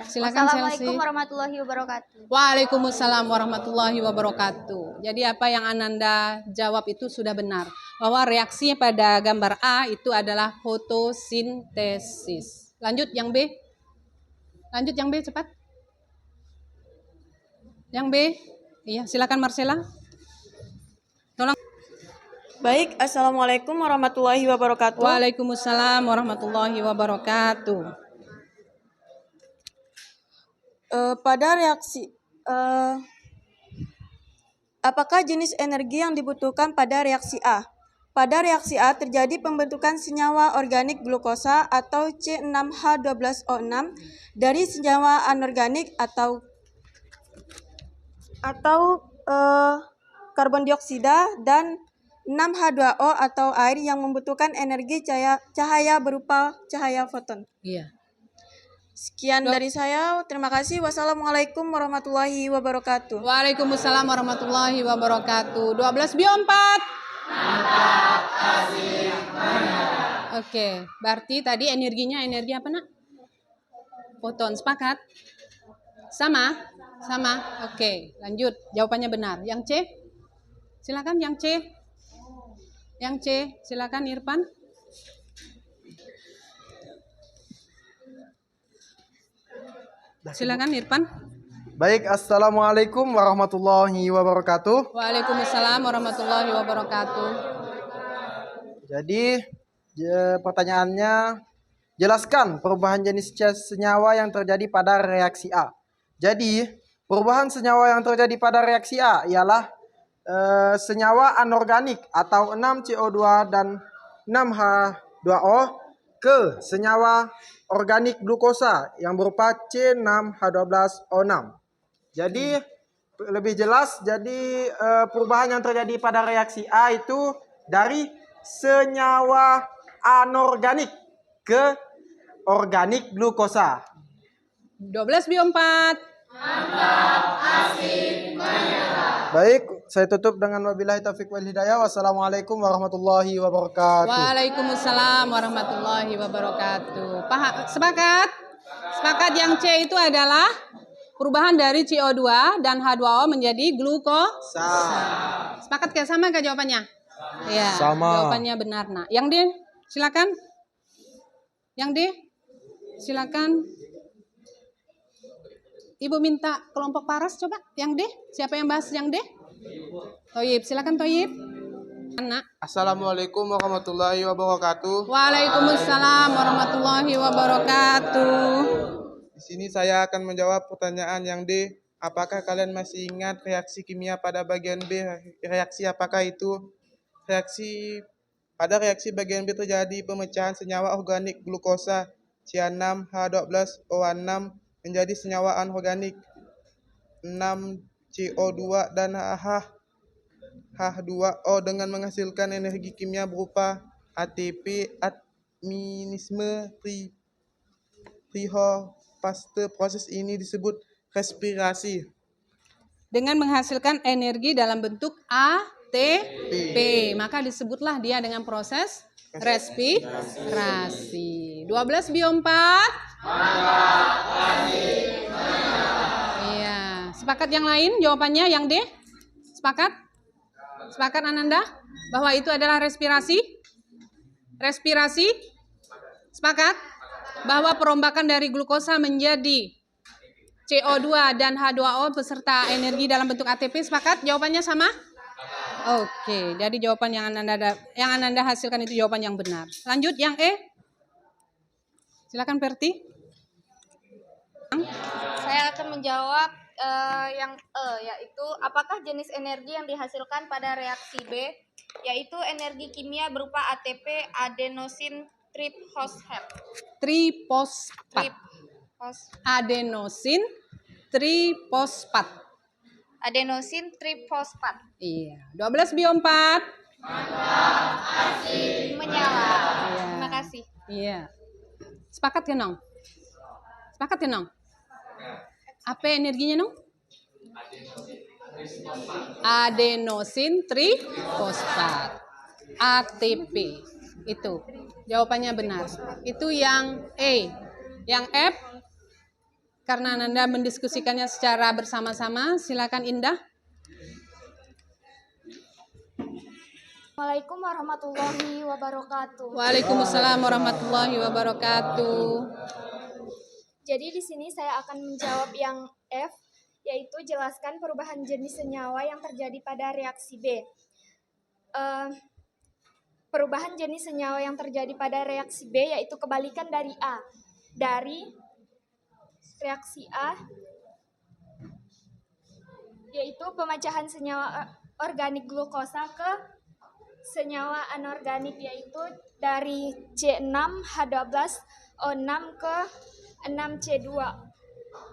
Silakan Chelsea. Assalamualaikum warahmatullahi wabarakatuh. Waalaikumsalam warahmatullahi wabarakatuh. Jadi apa yang Ananda jawab itu sudah benar. Bahwa reaksi pada gambar A itu adalah fotosintesis. Lanjut yang B. Cepat. Yang B. Iya, silakan Marcella. Tolong. Baik, Assalamualaikum warahmatullahi wabarakatuh. Waalaikumsalam warahmatullahi wabarakatuh. Pada reaksi, apakah jenis energi yang dibutuhkan pada reaksi A? Pada reaksi A terjadi pembentukan senyawa organik glukosa atau C6H12O6 dari senyawa anorganik atau karbon dioksida dan 6H2O atau air yang membutuhkan energi cahaya berupa cahaya foton. Iya. Sekian dari saya. Terima kasih. Wassalamualaikum warahmatullahi wabarakatuh. Waalaikumsalam warahmatullahi wabarakatuh. 12 bio 4. Mantap, asik, Oke, berarti tadi energi apa nak? Foton, sepakat? Sama? Oke, lanjut. Jawabannya benar. Yang C? Silakan yang C. Silakan Irfan. Silakan Irfan. Baik, Assalamualaikum warahmatullahi wabarakatuh. Waalaikumsalam warahmatullahi wabarakatuh. Jadi, pertanyaannya, jelaskan perubahan jenis senyawa yang terjadi pada reaksi A. Jadi, perubahan senyawa yang terjadi pada reaksi A ialah senyawa anorganik atau 6CO2 dan 6H2O ke senyawa organik glukosa yang berupa C6H12O6. Jadi lebih jelas, jadi perubahan yang terjadi pada reaksi A itu dari senyawa anorganik ke organik glukosa. 12 bio 4. Baik, saya tutup dengan wabillahi taufiq wal hidayah. Wassalamualaikum warahmatullahi wabarakatuh. Waalaikumsalam warahmatullahi wabarakatuh. Paham? Sepakat? Sepakat yang C itu adalah perubahan dari CO2 dan H2O menjadi glukosa. Sepakat gak sama kah jawabannya? Ya, Sama. jawabannya benar. Nah, yang D, silakan. Yang D, silakan. Ibu minta kelompok paras coba. Yang D, siapa yang bahas yang D? Toyib, silakan Toyib. Anak. Assalamualaikum warahmatullahi wabarakatuh. Waalaikumsalam warahmatullahi wabarakatuh. Di sini saya akan menjawab pertanyaan yang D. Apakah kalian masih ingat reaksi kimia pada bagian B? Reaksi apakah itu? Pada reaksi bagian B terjadi pemecahan senyawa organik glukosa C6H12O6 menjadi senyawa anorganik 6CO2 dan H2O dengan menghasilkan energi kimia berupa ATP administme trihosfase. Proses ini disebut respirasi. Dengan menghasilkan energi dalam bentuk ATP, maka disebutlah dia dengan proses respirasi. 12 bio 4. Iya, sepakat yang lain jawabannya yang D? Sepakat? Sepakat Ananda bahwa itu adalah respirasi? Respirasi? Sepakat? Bahwa perombakan dari glukosa menjadi CO2 dan H2O beserta energi dalam bentuk ATP, sepakat? Jawabannya sama? Oke, jadi jawaban yang Ananda hasilkan itu jawaban yang benar. Lanjut yang E. Silakan Perti. Saya akan menjawab yang E, yaitu apakah jenis energi yang dihasilkan pada reaksi B, yaitu energi kimia berupa ATP adenosin triphosphate. Triphosphate. Adenosin triphosphate. Adenosin triphosphate. Iya. 12 bio 4. Menyala. Iya. Terima kasih. Iya. Sepakat ya Nong? Sepakat ya Nong? Apa energinya Nong? Adenosin triphosphate. ATP. Itu. Jawabannya benar. Itu yang E. Yang F, karena Anda mendiskusikannya secara bersama-sama, silakan Indah. Assalamualaikum warahmatullahi wabarakatuh. Waalaikumsalam warahmatullahi wabarakatuh. Jadi di sini saya akan menjawab yang F, yaitu jelaskan perubahan jenis senyawa yang terjadi pada reaksi B. Perubahan jenis senyawa yang terjadi pada reaksi B yaitu kebalikan dari A. Dari reaksi A yaitu pemecahan senyawa organik glukosa ke senyawa anorganik, yaitu dari C6H12O6 ke 6C2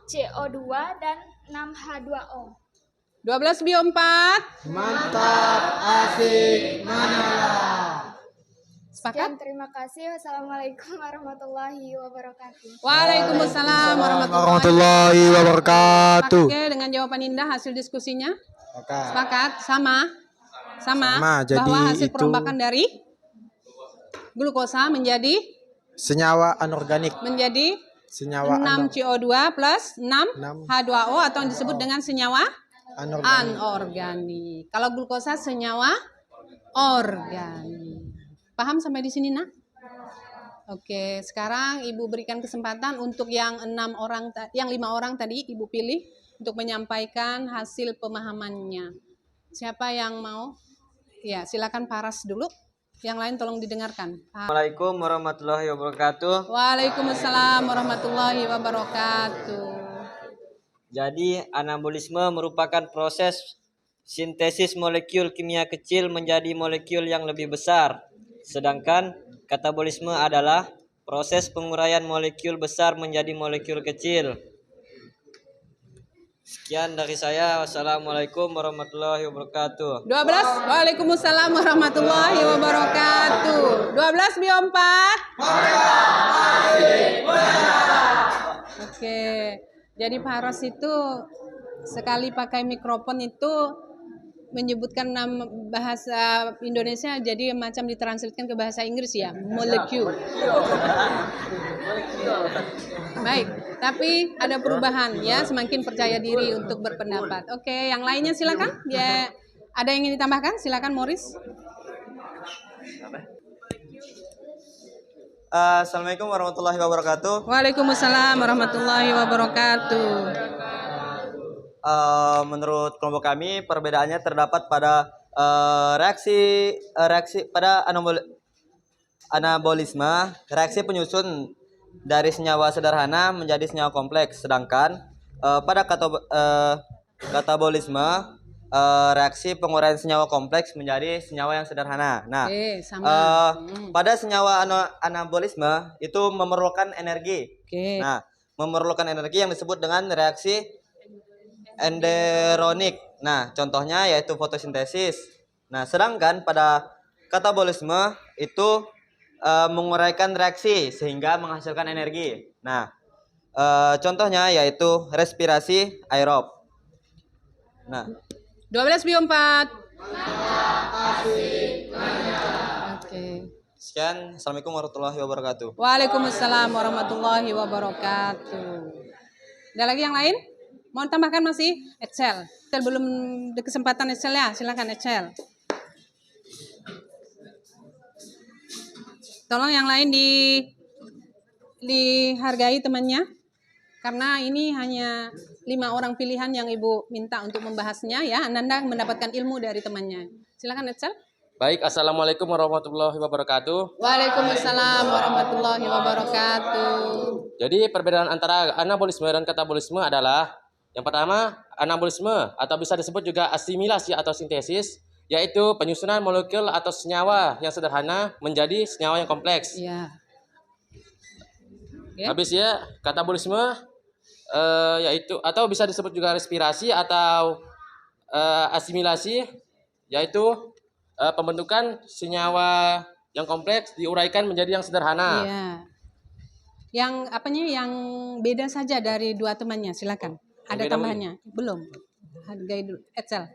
CO2 dan 6H2O. 12 bio 4. Mantap, asik, menyala. Sepakat? Sekian, terima kasih. Wassalamualaikum warahmatullahi wabarakatuh. Waalaikumsalam warahmatullahi wabarakatuh. Oke, dengan jawaban Indah hasil diskusinya? Sepakat. Sepakat? Sama, jadi bahwa hasil itu perombakan dari glukosa menjadi senyawa anorganik. menjadi Senyawa 6CO2 plus 6H2O atau yang disebut dengan senyawa anorganik. Kalau glukosa senyawa organik. Paham sampai di sini, Nak? Oke, sekarang Ibu berikan kesempatan untuk yang 5 orang tadi Ibu pilih untuk menyampaikan hasil pemahamannya. Siapa yang mau? Ya, silakan Paras dulu. Yang lain tolong didengarkan. Assalamualaikum warahmatullahi wabarakatuh. Waalaikumsalam warahmatullahi wabarakatuh. Jadi, anabolisme merupakan proses sintesis molekul kimia kecil menjadi molekul yang lebih besar. Sedangkan katabolisme adalah proses penguraian molekul besar menjadi molekul kecil. Sekian dari saya. Wassalamualaikum warahmatullahi wabarakatuh. 12. Waalaikumsalam warahmatullahi wabarakatuh. 12 bio 4. Oke. Jadi Paras itu sekali pakai mikrofon itu menyebutkan nama bahasa Indonesia jadi macam ditranslatekan ke bahasa Inggris ya, molekul. Baik, tapi ada perubahan ya, semakin percaya diri untuk berpendapat. Oke, yang lainnya silakan. Ya, ada yang ingin ditambahkan? Silakan Morris. Assalamualaikum warahmatullahi wabarakatuh. Waalaikumsalam warahmatullahi wabarakatuh. Menurut kelompok kami perbedaannya terdapat pada reaksi pada anabolisme, reaksi penyusun dari senyawa sederhana menjadi senyawa kompleks, sedangkan pada katabolisme reaksi penguraian senyawa kompleks menjadi senyawa yang sederhana. Nah, pada senyawa anabolisme itu memerlukan energi. Nah, memerlukan energi yang disebut dengan reaksi enderonik. Nah, contohnya yaitu fotosintesis. Nah, sedangkan pada katabolisme itu menguraikan reaksi sehingga menghasilkan energi. Nah, contohnya yaitu respirasi aerob. Nah, 12 bio 4. Oke. Sekian. Assalamualaikum warahmatullahi wabarakatuh. Waalaikumsalam warahmatullahi wabarakatuh. Ada lagi yang lain? Mau tambahkan masih? Excel. Belum ada kesempatan Excel ya. Silakan Excel. Tolong yang lain dihargai temannya. Karena ini hanya 5 orang pilihan yang Ibu minta untuk membahasnya ya. Ananda mendapatkan ilmu dari temannya. Silakan Excel. Baik, Assalamualaikum warahmatullahi wabarakatuh. Waalaikumsalam warahmatullahi wabarakatuh. Jadi perbedaan antara anabolisme dan katabolisme adalah yang pertama, anabolisme atau bisa disebut juga asimilasi atau sintesis, yaitu penyusunan molekul atau senyawa yang sederhana menjadi senyawa yang kompleks. Iya. Habis ya, katabolisme yaitu atau bisa disebut juga respirasi atau asimilasi, yaitu pembentukan senyawa yang kompleks diuraikan menjadi yang sederhana. Iya. Yang apanya yang beda saja dari dua temannya, silakan. Ada beda tambahannya? Belum. Hargai dulu. Excel.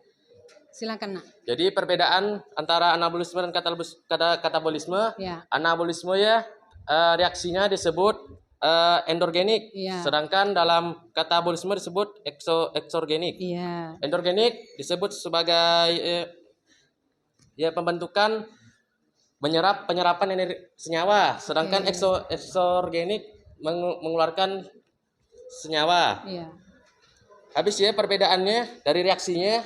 Silakan, Nak. Jadi perbedaan antara anabolisme dan katabolisme, Ya. Anabolisme ya reaksinya disebut endorgenik, sedangkan dalam katabolisme disebut eksorgenik. Iya. Endorgenik disebut sebagai pembentukan penyerapan energi senyawa, sedangkan eksorgenik mengeluarkan senyawa. Iya. Habis ya perbedaannya dari reaksinya,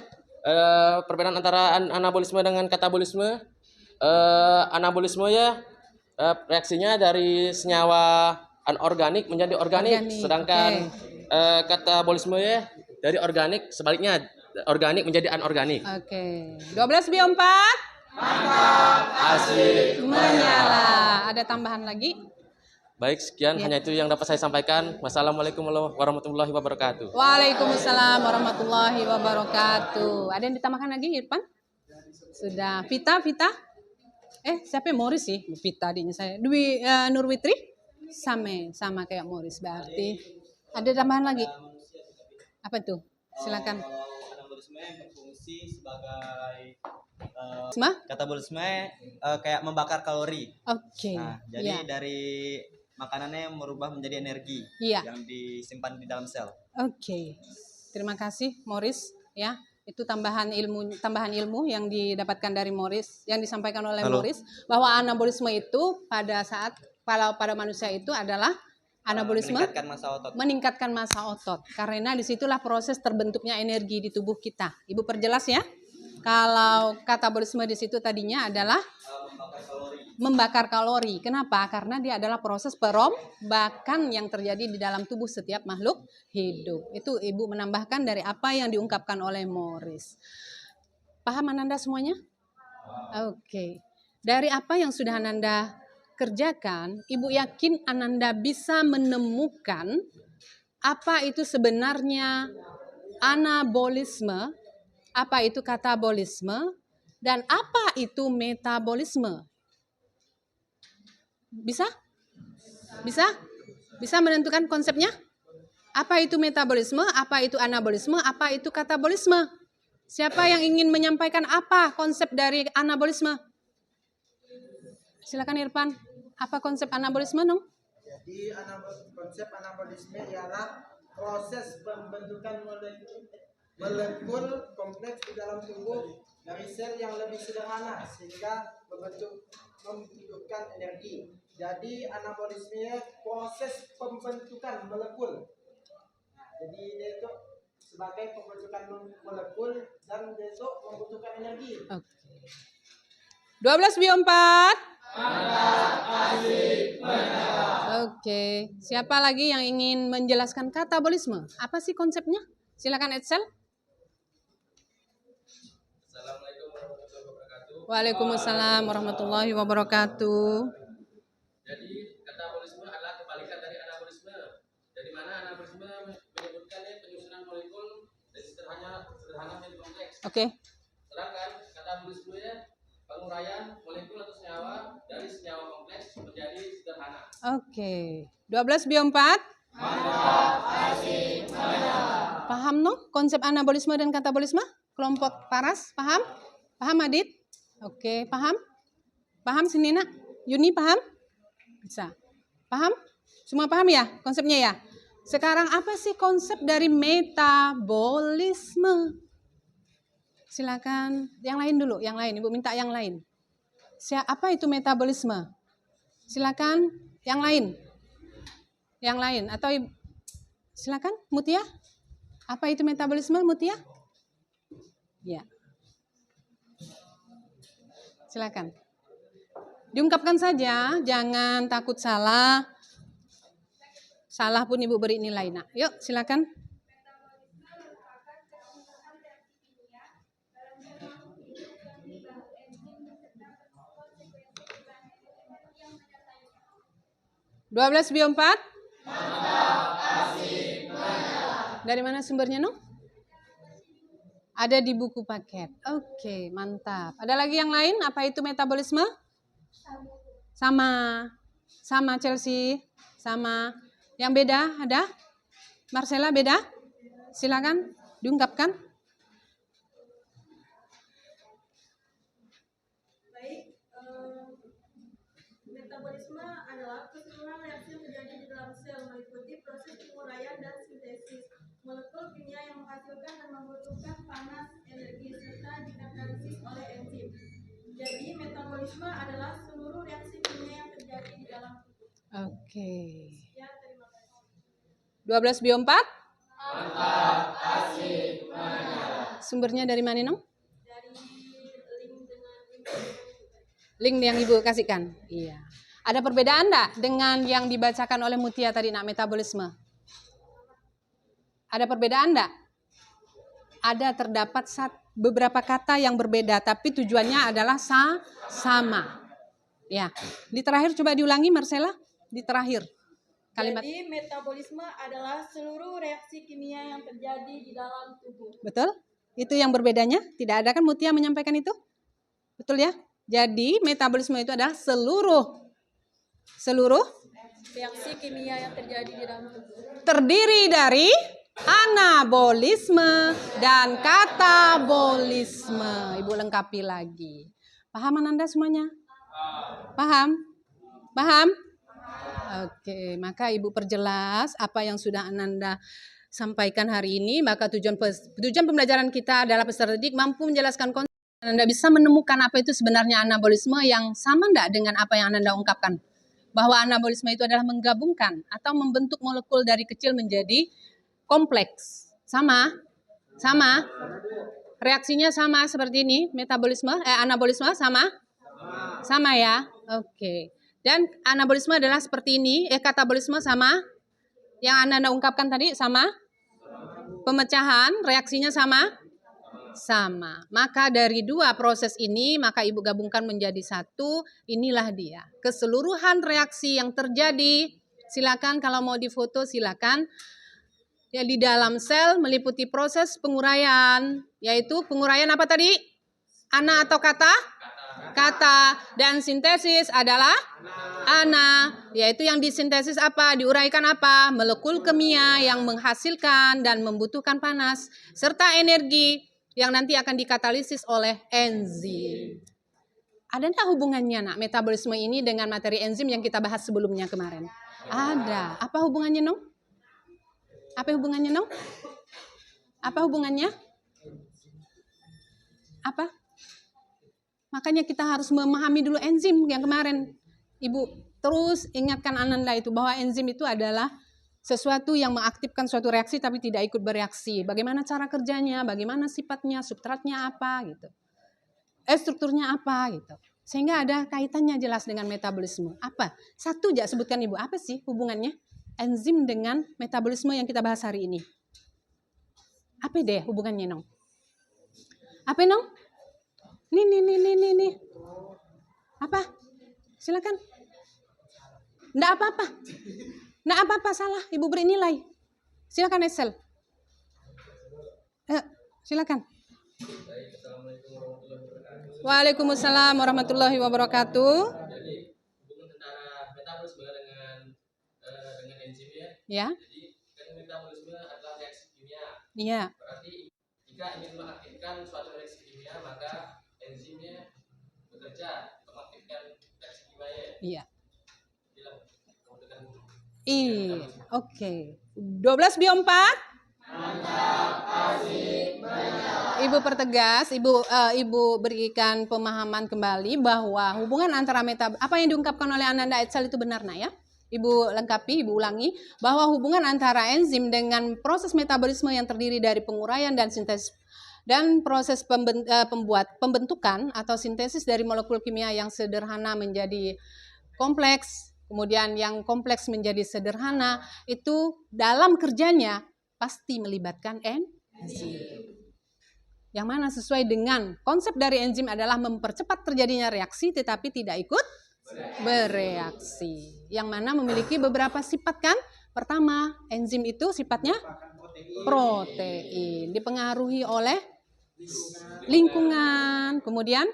perbedaan antara anabolisme dengan katabolisme. Anabolisme ya reaksinya dari senyawa anorganik menjadi organik, sedangkan katabolisme ya dari organik sebaliknya, organik menjadi anorganik. Oke. 12 bio 4. Mantap, asik, menyala. Ada tambahan lagi? Baik, sekian hanya itu yang dapat saya sampaikan. Wassalamualaikum warahmatullahi wabarakatuh. Waalaikumsalam warahmatullahi wabarakatuh. Ada yang ditambahkan lagi, Irfan? Sudah. Vita? Siapa Morris sih? Vita adiknya saya. Nurwitri? Sama kayak Morris berarti. Ada tambahan lagi? Apa itu? Silakan. Anabolisme berfungsi sebagai katabolisme kayak membakar kalori. Oke. Nah, jadi dari makanannya merubah menjadi energi yang disimpan di dalam sel. Oke. Terima kasih Morris ya. Itu tambahan ilmu yang didapatkan dari Morris, yang disampaikan oleh Morris, bahwa anabolisme itu pada manusia itu adalah anabolisme meningkatkan massa otot. Karena disitulah proses terbentuknya energi di tubuh kita. Ibu perjelas ya. Kalau katabolisme di situ tadinya adalah membakar kalori. Kenapa? Karena dia adalah proses perombakan yang terjadi di dalam tubuh setiap makhluk hidup. Itu Ibu menambahkan dari apa yang diungkapkan oleh Morris. Paham Ananda semuanya? Oke. Dari apa yang sudah Ananda kerjakan, Ibu yakin Ananda bisa menemukan apa itu sebenarnya anabolisme, apa itu katabolisme, dan apa itu metabolisme. Bisa? Bisa menentukan konsepnya? Apa itu metabolisme, apa itu anabolisme, apa itu katabolisme? Siapa yang ingin menyampaikan apa konsep dari anabolisme? Silakan Irfan. Apa konsep anabolisme, Nong? Jadi konsep anabolisme ialah proses pembentukan molekul kompleks di dalam tubuh dari sel yang lebih sederhana sehingga membutuhkan energi. Jadi anabolisme proses pembentukan molekul. Jadi dia itu sebagai pembentukan molekul dan dia itu membutuhkan energi. 12 bio 4. Oke, siapa lagi yang ingin menjelaskan katabolisme? Apa sih konsepnya? Silakan Edsel. Assalamualaikum warahmatullahi wabarakatuh. Waalaikumsalam warahmatullahi wabarakatuh. Jadi katabolisme adalah kebalikan dari anabolisme. Dari mana anabolisme menyebutkan penyusunan molekul dari sederhana menjadi kompleks. Oke. Sedangkan katabolisme penguraian molekul atau senyawa dari senyawa kompleks menjadi sederhana. Oke. 12 bio 4. Paham no konsep anabolisme dan katabolisme? Kelompok Paras, paham? Paham Adit? Oke, paham? Paham sini nak? Yuni paham? Bisa. Paham? Semua paham ya konsepnya ya? Sekarang apa sih konsep dari metabolisme? Silakan yang lain dulu, yang lain. Ibu minta yang lain. Apa itu metabolisme? Silakan yang lain. Yang lain atau silakan Mutia. Apa itu metabolisme Mutia? Ya. Silakan. Diungkapkan saja, jangan takut salah. Salah pun Ibu beri nilai. Nah, yuk silakan. Dua belas bio 4. Dari mana sumbernya, no? Ada di buku paket. Oke, mantap. Ada lagi yang lain? Apa itu metabolisme? Sama. Sama Chelsea. Sama. Yang beda ada? Marcella beda? Silakan diungkapkan. Metabolisme adalah keseluruhan reaksi yang terjadi di dalam sel meliputi proses penguraian dan sintesis molekul kimia yang menghasilkan dan membutuhkan panas, energi, serta dikatalisis oleh enzim. Jadi metabolisme adalah seluruh reaksi kimia yang terjadi di dalam tubuh. Oke. Ya, terima kasih. 12 bio 4. Mantap, asik, menyala. Sumbernya dari mana, no? Dari Link yang Ibu kasihkan. Iya. Ada perbedaan enggak dengan yang dibacakan oleh Mutia tadi, nak metabolisme? Ada perbedaan enggak? Ada, terdapat beberapa kata yang berbeda, tapi tujuannya adalah sama. Ya. Di terakhir coba diulangi Marcella. Di terakhir. Kalimat. Jadi metabolisme adalah seluruh reaksi kimia yang terjadi di dalam tubuh. Betul? Itu yang berbedanya? Tidak ada kan Mutia menyampaikan itu? Betul ya? Jadi metabolisme itu adalah seluruh reaksi kimia yang terjadi di dalam tubuh. Terdiri dari anabolisme dan katabolisme. Ibu lengkapi lagi. Paham Ananda semuanya? Paham? Paham? Oke, maka Ibu perjelas apa yang sudah Ananda sampaikan hari ini. Maka tujuan pembelajaran kita adalah peserta didik mampu menjelaskan konsep. Anda bisa menemukan apa itu sebenarnya anabolisme yang sama enggak dengan apa yang Anda ungkapkan. Bahwa anabolisme itu adalah menggabungkan atau membentuk molekul dari kecil menjadi kompleks. Sama? Sama? Reaksinya sama seperti ini, anabolisme sama? Sama ya? Oke. Dan anabolisme adalah seperti ini, katabolisme sama? Yang Anda ungkapkan tadi sama? Pemecahan, reaksinya sama? Sama. Maka dari dua proses ini, maka Ibu gabungkan menjadi satu. Inilah dia. Keseluruhan reaksi yang terjadi. Silakan kalau mau difoto silakan. Ya, di dalam sel meliputi proses penguraian. Yaitu penguraian apa tadi? Ana atau kata? Kata. Dan sintesis adalah? Ana. Yaitu yang disintesis apa? Diuraikan apa? Molekul kimia yang menghasilkan dan membutuhkan panas. Serta energi. yang nanti akan dikatalisis oleh enzim. Ada nggak hubungannya nak metabolisme ini dengan materi enzim yang kita bahas sebelumnya kemarin? Ada. Apa hubungannya, Nong? Apa hubungannya, Nong? Apa hubungannya? Apa? Makanya kita harus memahami dulu enzim yang kemarin. Ibu terus ingatkan Ananda itu bahwa enzim itu adalah sesuatu yang mengaktifkan suatu reaksi tapi tidak ikut bereaksi. Bagaimana cara kerjanya, bagaimana sifatnya, substratnya apa gitu. Strukturnya apa gitu. Sehingga ada kaitannya jelas dengan metabolisme. Apa? Satu aja sebutkan Ibu, apa sih hubungannya enzim dengan metabolisme yang kita bahas hari ini? Apa deh hubungannya, Nong? Apa, Nong? Nih. Apa? Silakan. Nggak apa-apa. Nggak apa-apa, salah. Ibu beri nilai. Silakan, Excel. Silakan. Waalaikumsalam warahmatullahi wabarakatuh. Jadi hubungan antara metabolisme dengan enzim ya. Jadi kan metabolisme adalah reaksi kimia. Iya. Berarti jika ingin mengaktifkan suatu reaksi kimia maka enzimnya bekerja untuk mengaktifkan reaksi kimianya. Iya. Oke. 12 bio 4. Ibu pertegas, Ibu berikan pemahaman kembali bahwa hubungan antara apa yang diungkapkan oleh Ananda Excel itu benar, nak ya? Ibu lengkapi, Ibu ulangi bahwa hubungan antara enzim dengan proses metabolisme yang terdiri dari penguraian dan sintesis dan proses pembentukan atau sintesis dari molekul kimia yang sederhana menjadi kompleks, kemudian yang kompleks menjadi sederhana, itu dalam kerjanya pasti melibatkan enzim. Yang mana sesuai dengan konsep dari enzim adalah mempercepat terjadinya reaksi tetapi tidak ikut bereaksi. Yang mana memiliki beberapa sifat kan? Pertama, enzim itu sifatnya protein, dipengaruhi oleh lingkungan, kemudian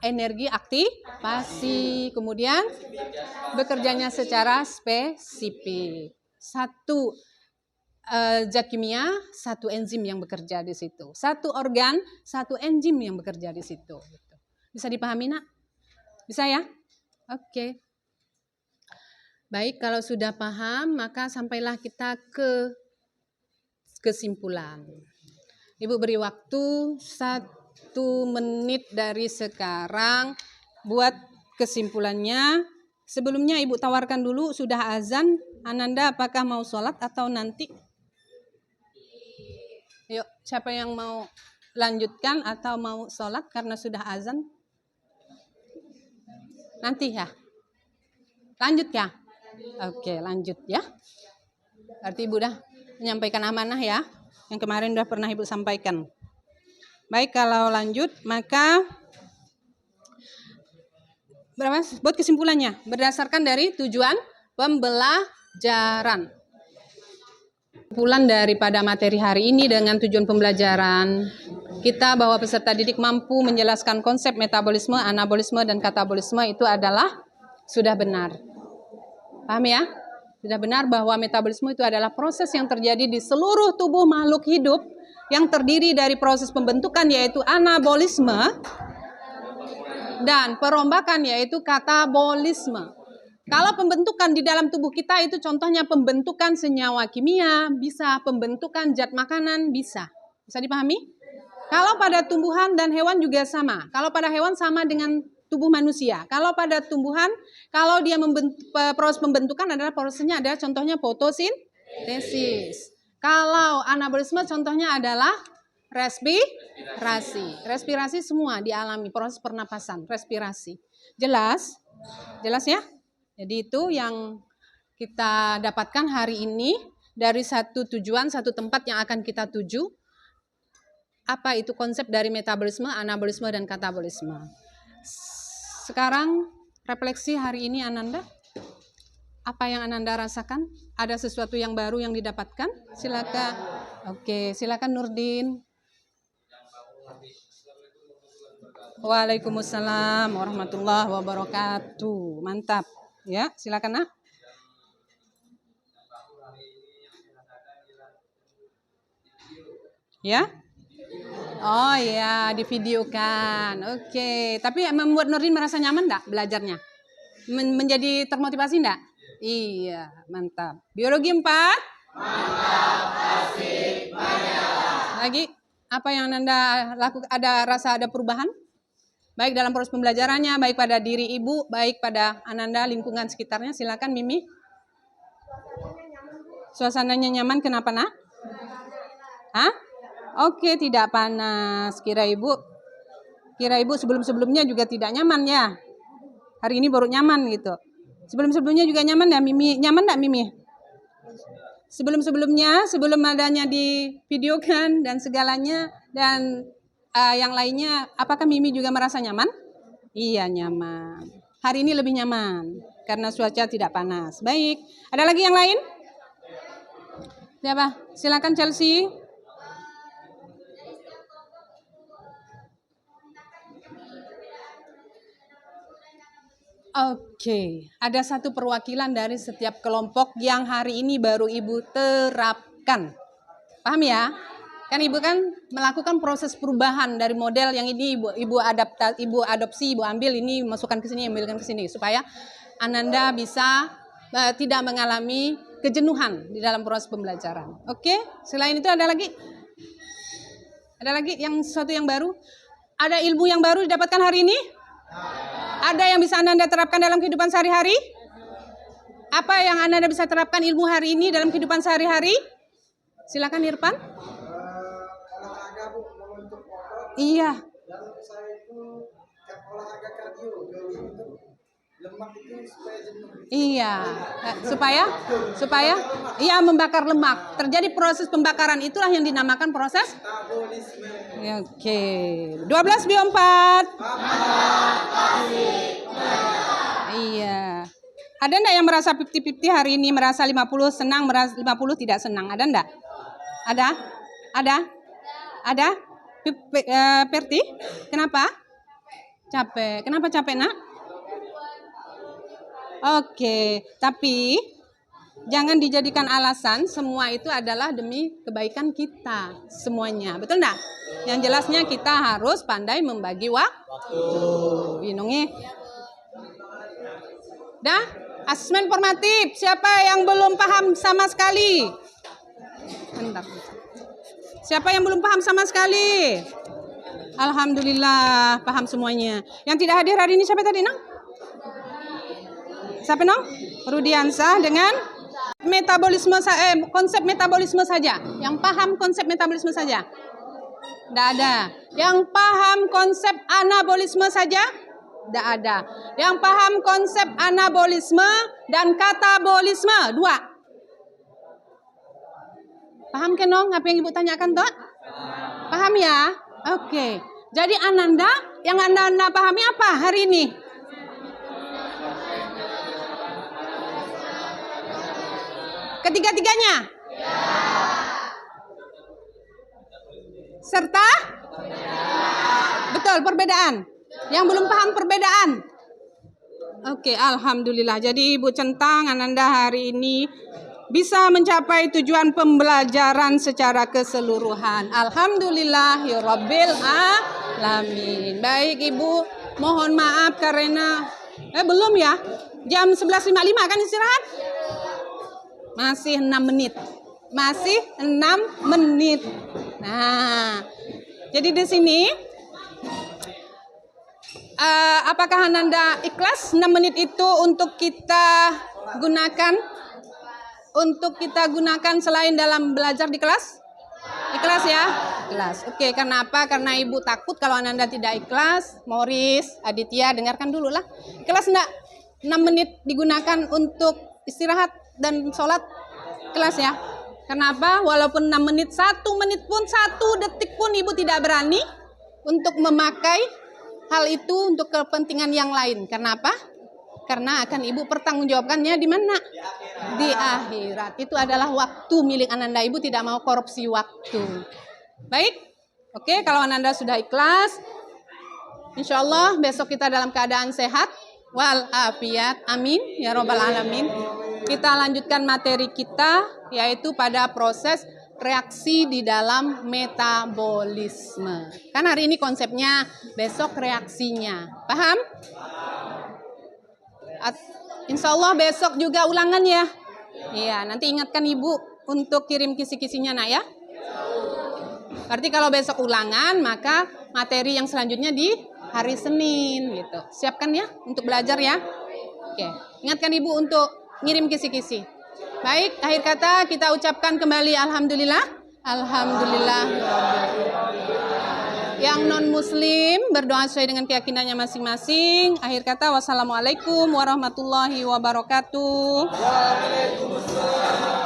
energi aktivasi, kemudian bekerjanya secara spesifik. Satu zat kimia, satu enzim yang bekerja di situ. Satu organ, satu enzim yang bekerja di situ. Bisa dipahami, nak? Bisa ya? Oke. Baik, kalau sudah paham, maka sampailah kita ke kesimpulan. Ibu beri waktu 1 menit dari sekarang buat kesimpulannya. Sebelumnya Ibu tawarkan dulu, sudah azan, Ananda apakah mau sholat atau nanti? Yuk, siapa yang mau lanjutkan atau mau sholat karena sudah azan? Nanti ya? Lanjut ya? Oke, lanjut ya. Berarti Ibu udah menyampaikan amanah ya, yang kemarin udah pernah Ibu sampaikan. Baik, kalau lanjut, maka berapa? Buat kesimpulannya, berdasarkan dari tujuan pembelajaran. Kesimpulan daripada materi hari ini dengan tujuan pembelajaran, kita bahwa peserta didik mampu menjelaskan konsep metabolisme, anabolisme, dan katabolisme itu adalah sudah benar. Paham ya? Sudah benar bahwa metabolisme itu adalah proses yang terjadi di seluruh tubuh makhluk hidup yang terdiri dari proses pembentukan yaitu anabolisme dan perombakan yaitu katabolisme. Kalau pembentukan di dalam tubuh kita itu contohnya pembentukan senyawa kimia, bisa pembentukan zat makanan, bisa. Bisa dipahami? Kalau pada tumbuhan dan hewan juga sama. Kalau pada hewan sama dengan tubuh manusia. Kalau pada tumbuhan, kalau dia proses pembentukan adalah prosesnya adalah contohnya fotosintesis. Kalau anabolisme contohnya adalah respirasi. Respirasi semua dialami, proses pernapasan, respirasi. Jelas? Jelas ya? Jadi itu yang kita dapatkan hari ini dari satu tujuan, satu tempat yang akan kita tuju. Apa itu konsep dari metabolisme, anabolisme, dan katabolisme. Sekarang refleksi hari ini Ananda. Apa yang Ananda rasakan? Ada sesuatu yang baru yang didapatkan? Silakan. Oke, silakan Nurdin. Waalaikumsalam warahmatullahi wabarakatuh. Mantap. Ya, silakan nak. Ya? Oh ya, divideokan. Oke, tapi membuat Nurdin merasa nyaman enggak belajarnya? Menjadi termotivasi enggak? Iya, mantap. Biologi 4? Mantap, asik, banyak. Lagi, apa yang Ananda lakukan? Ada perubahan? Baik dalam proses pembelajarannya, baik pada diri ibu, baik pada Ananda, lingkungan sekitarnya. Silakan Mimi. Suasananya nyaman, kenapa nak? Hah? Oke, tidak panas. Kira ibu sebelum-sebelumnya juga tidak nyaman ya. Hari ini baru nyaman gitu. Sebelum-sebelumnya juga nyaman ya Mimi? Nyaman enggak Mimi? Sebelum-sebelumnya, sebelum adanya di videokan dan segalanya dan yang lainnya, apakah Mimi juga merasa nyaman? Iya, nyaman. Hari ini lebih nyaman karena cuaca tidak panas. Baik, ada lagi yang lain? Siapa? Silakan Chelsea. Oke, ada satu perwakilan dari setiap kelompok yang hari ini baru Ibu terapkan. Paham ya? Kan Ibu kan melakukan proses perubahan dari model yang ini Ibu adopsi, Ibu ambil ini, masukkan ke sini, ambilkan ke sini supaya Ananda bisa tidak mengalami kejenuhan di dalam proses pembelajaran. Oke, selain itu ada lagi? Ada lagi yang sesuatu yang baru? Ada ilmu yang baru didapatkan hari ini? Ada yang bisa Ananda terapkan dalam kehidupan sehari-hari? Apa yang Ananda bisa terapkan ilmu hari ini dalam kehidupan sehari-hari? Silakan Irfan. Olahraga Bu, membentuk otot. Iya. Dan saya itu olahraga kardio, jogging itu lemak itu supaya jenuh. Iya, supaya iya membakar lemak. Terjadi proses pembakaran, itulah yang dinamakan proses metabolisme. Oke. 12 bio 4. Iya. Ada enggak yang merasa 50-50 hari ini, merasa 50 senang, merasa 50 tidak senang? Ada enggak? Ada? Perti? Kenapa? Capek. Kenapa capek, Nak? Oke, tapi jangan dijadikan alasan, semua itu adalah demi kebaikan kita semuanya. Betul enggak? Yang jelasnya kita harus pandai membagi waktu. Binungi. Dah? Asesmen formatif. Siapa yang belum paham sama sekali? Bentar. Siapa yang belum paham sama sekali? Alhamdulillah paham semuanya. Yang tidak hadir hari ini siapa tadi, Nang? Siapa, Nong? Rudiansah dengan konsep metabolisme saja. Yang paham konsep metabolisme saja. Tidak ada. Yang paham konsep anabolisme saja? Tidak ada. Yang paham konsep anabolisme dan katabolisme? 2. Paham kan, Nong? Apa yang Ibu tanyakan, Tok? Paham ya? Oke. Jadi Ananda, yang Ananda pahami apa hari ini? Ketiga-tiganya? Serta? Betul, perbedaan. Yang belum paham perbedaan? Oke, alhamdulillah. Jadi Ibu Centang, Ananda hari ini bisa mencapai tujuan pembelajaran secara keseluruhan. Alhamdulillah, ya Rabbil alamin. Baik Ibu, mohon maaf karena belum ya. Jam 11.55 kan istirahat? Masih 6 menit. Masih 6 menit. Nah, jadi di sini apakah Ananda ikhlas 6 menit itu untuk kita gunakan selain dalam belajar di kelas? Ikhlas ya? Ikhlas. Oke, kenapa? Karena Ibu takut kalau Ananda tidak ikhlas. Morris, Aditya, dengarkan dulu lah. Ikhlas enggak? 6 menit digunakan untuk istirahat dan sholat? Ikhlas ya? Kenapa? Walaupun 6 menit, 1 menit pun, 1 detik pun Ibu tidak berani untuk memakai hal itu untuk kepentingan yang lain. Kenapa? Karena akan Ibu pertanggungjawabkannya di mana? Di akhirat. Itu adalah waktu milik Ananda. Ibu tidak mau korupsi waktu. Baik? Oke, kalau Ananda sudah ikhlas, insya Allah besok kita dalam keadaan sehat walafiat. Amin. Ya Rabbal Alamin. Kita lanjutkan materi kita, yaitu pada proses reaksi di dalam metabolisme. Kan hari ini konsepnya, besok reaksinya. Paham? Insya Allah besok juga ulangan ya. Iya, nanti ingatkan ibu untuk kirim kisi-kisinya nak ya. Berarti kalau besok ulangan, maka materi yang selanjutnya di hari Senin gitu. Siapkan ya untuk belajar ya. Oke, ingatkan ibu untuk ngirim kisi-kisi. Baik, akhir kata kita ucapkan kembali alhamdulillah. Alhamdulillah. Yang non-muslim berdoa sesuai dengan keyakinannya masing-masing. Akhir kata wassalamualaikum warahmatullahi wabarakatuh. Waalaikumsalam.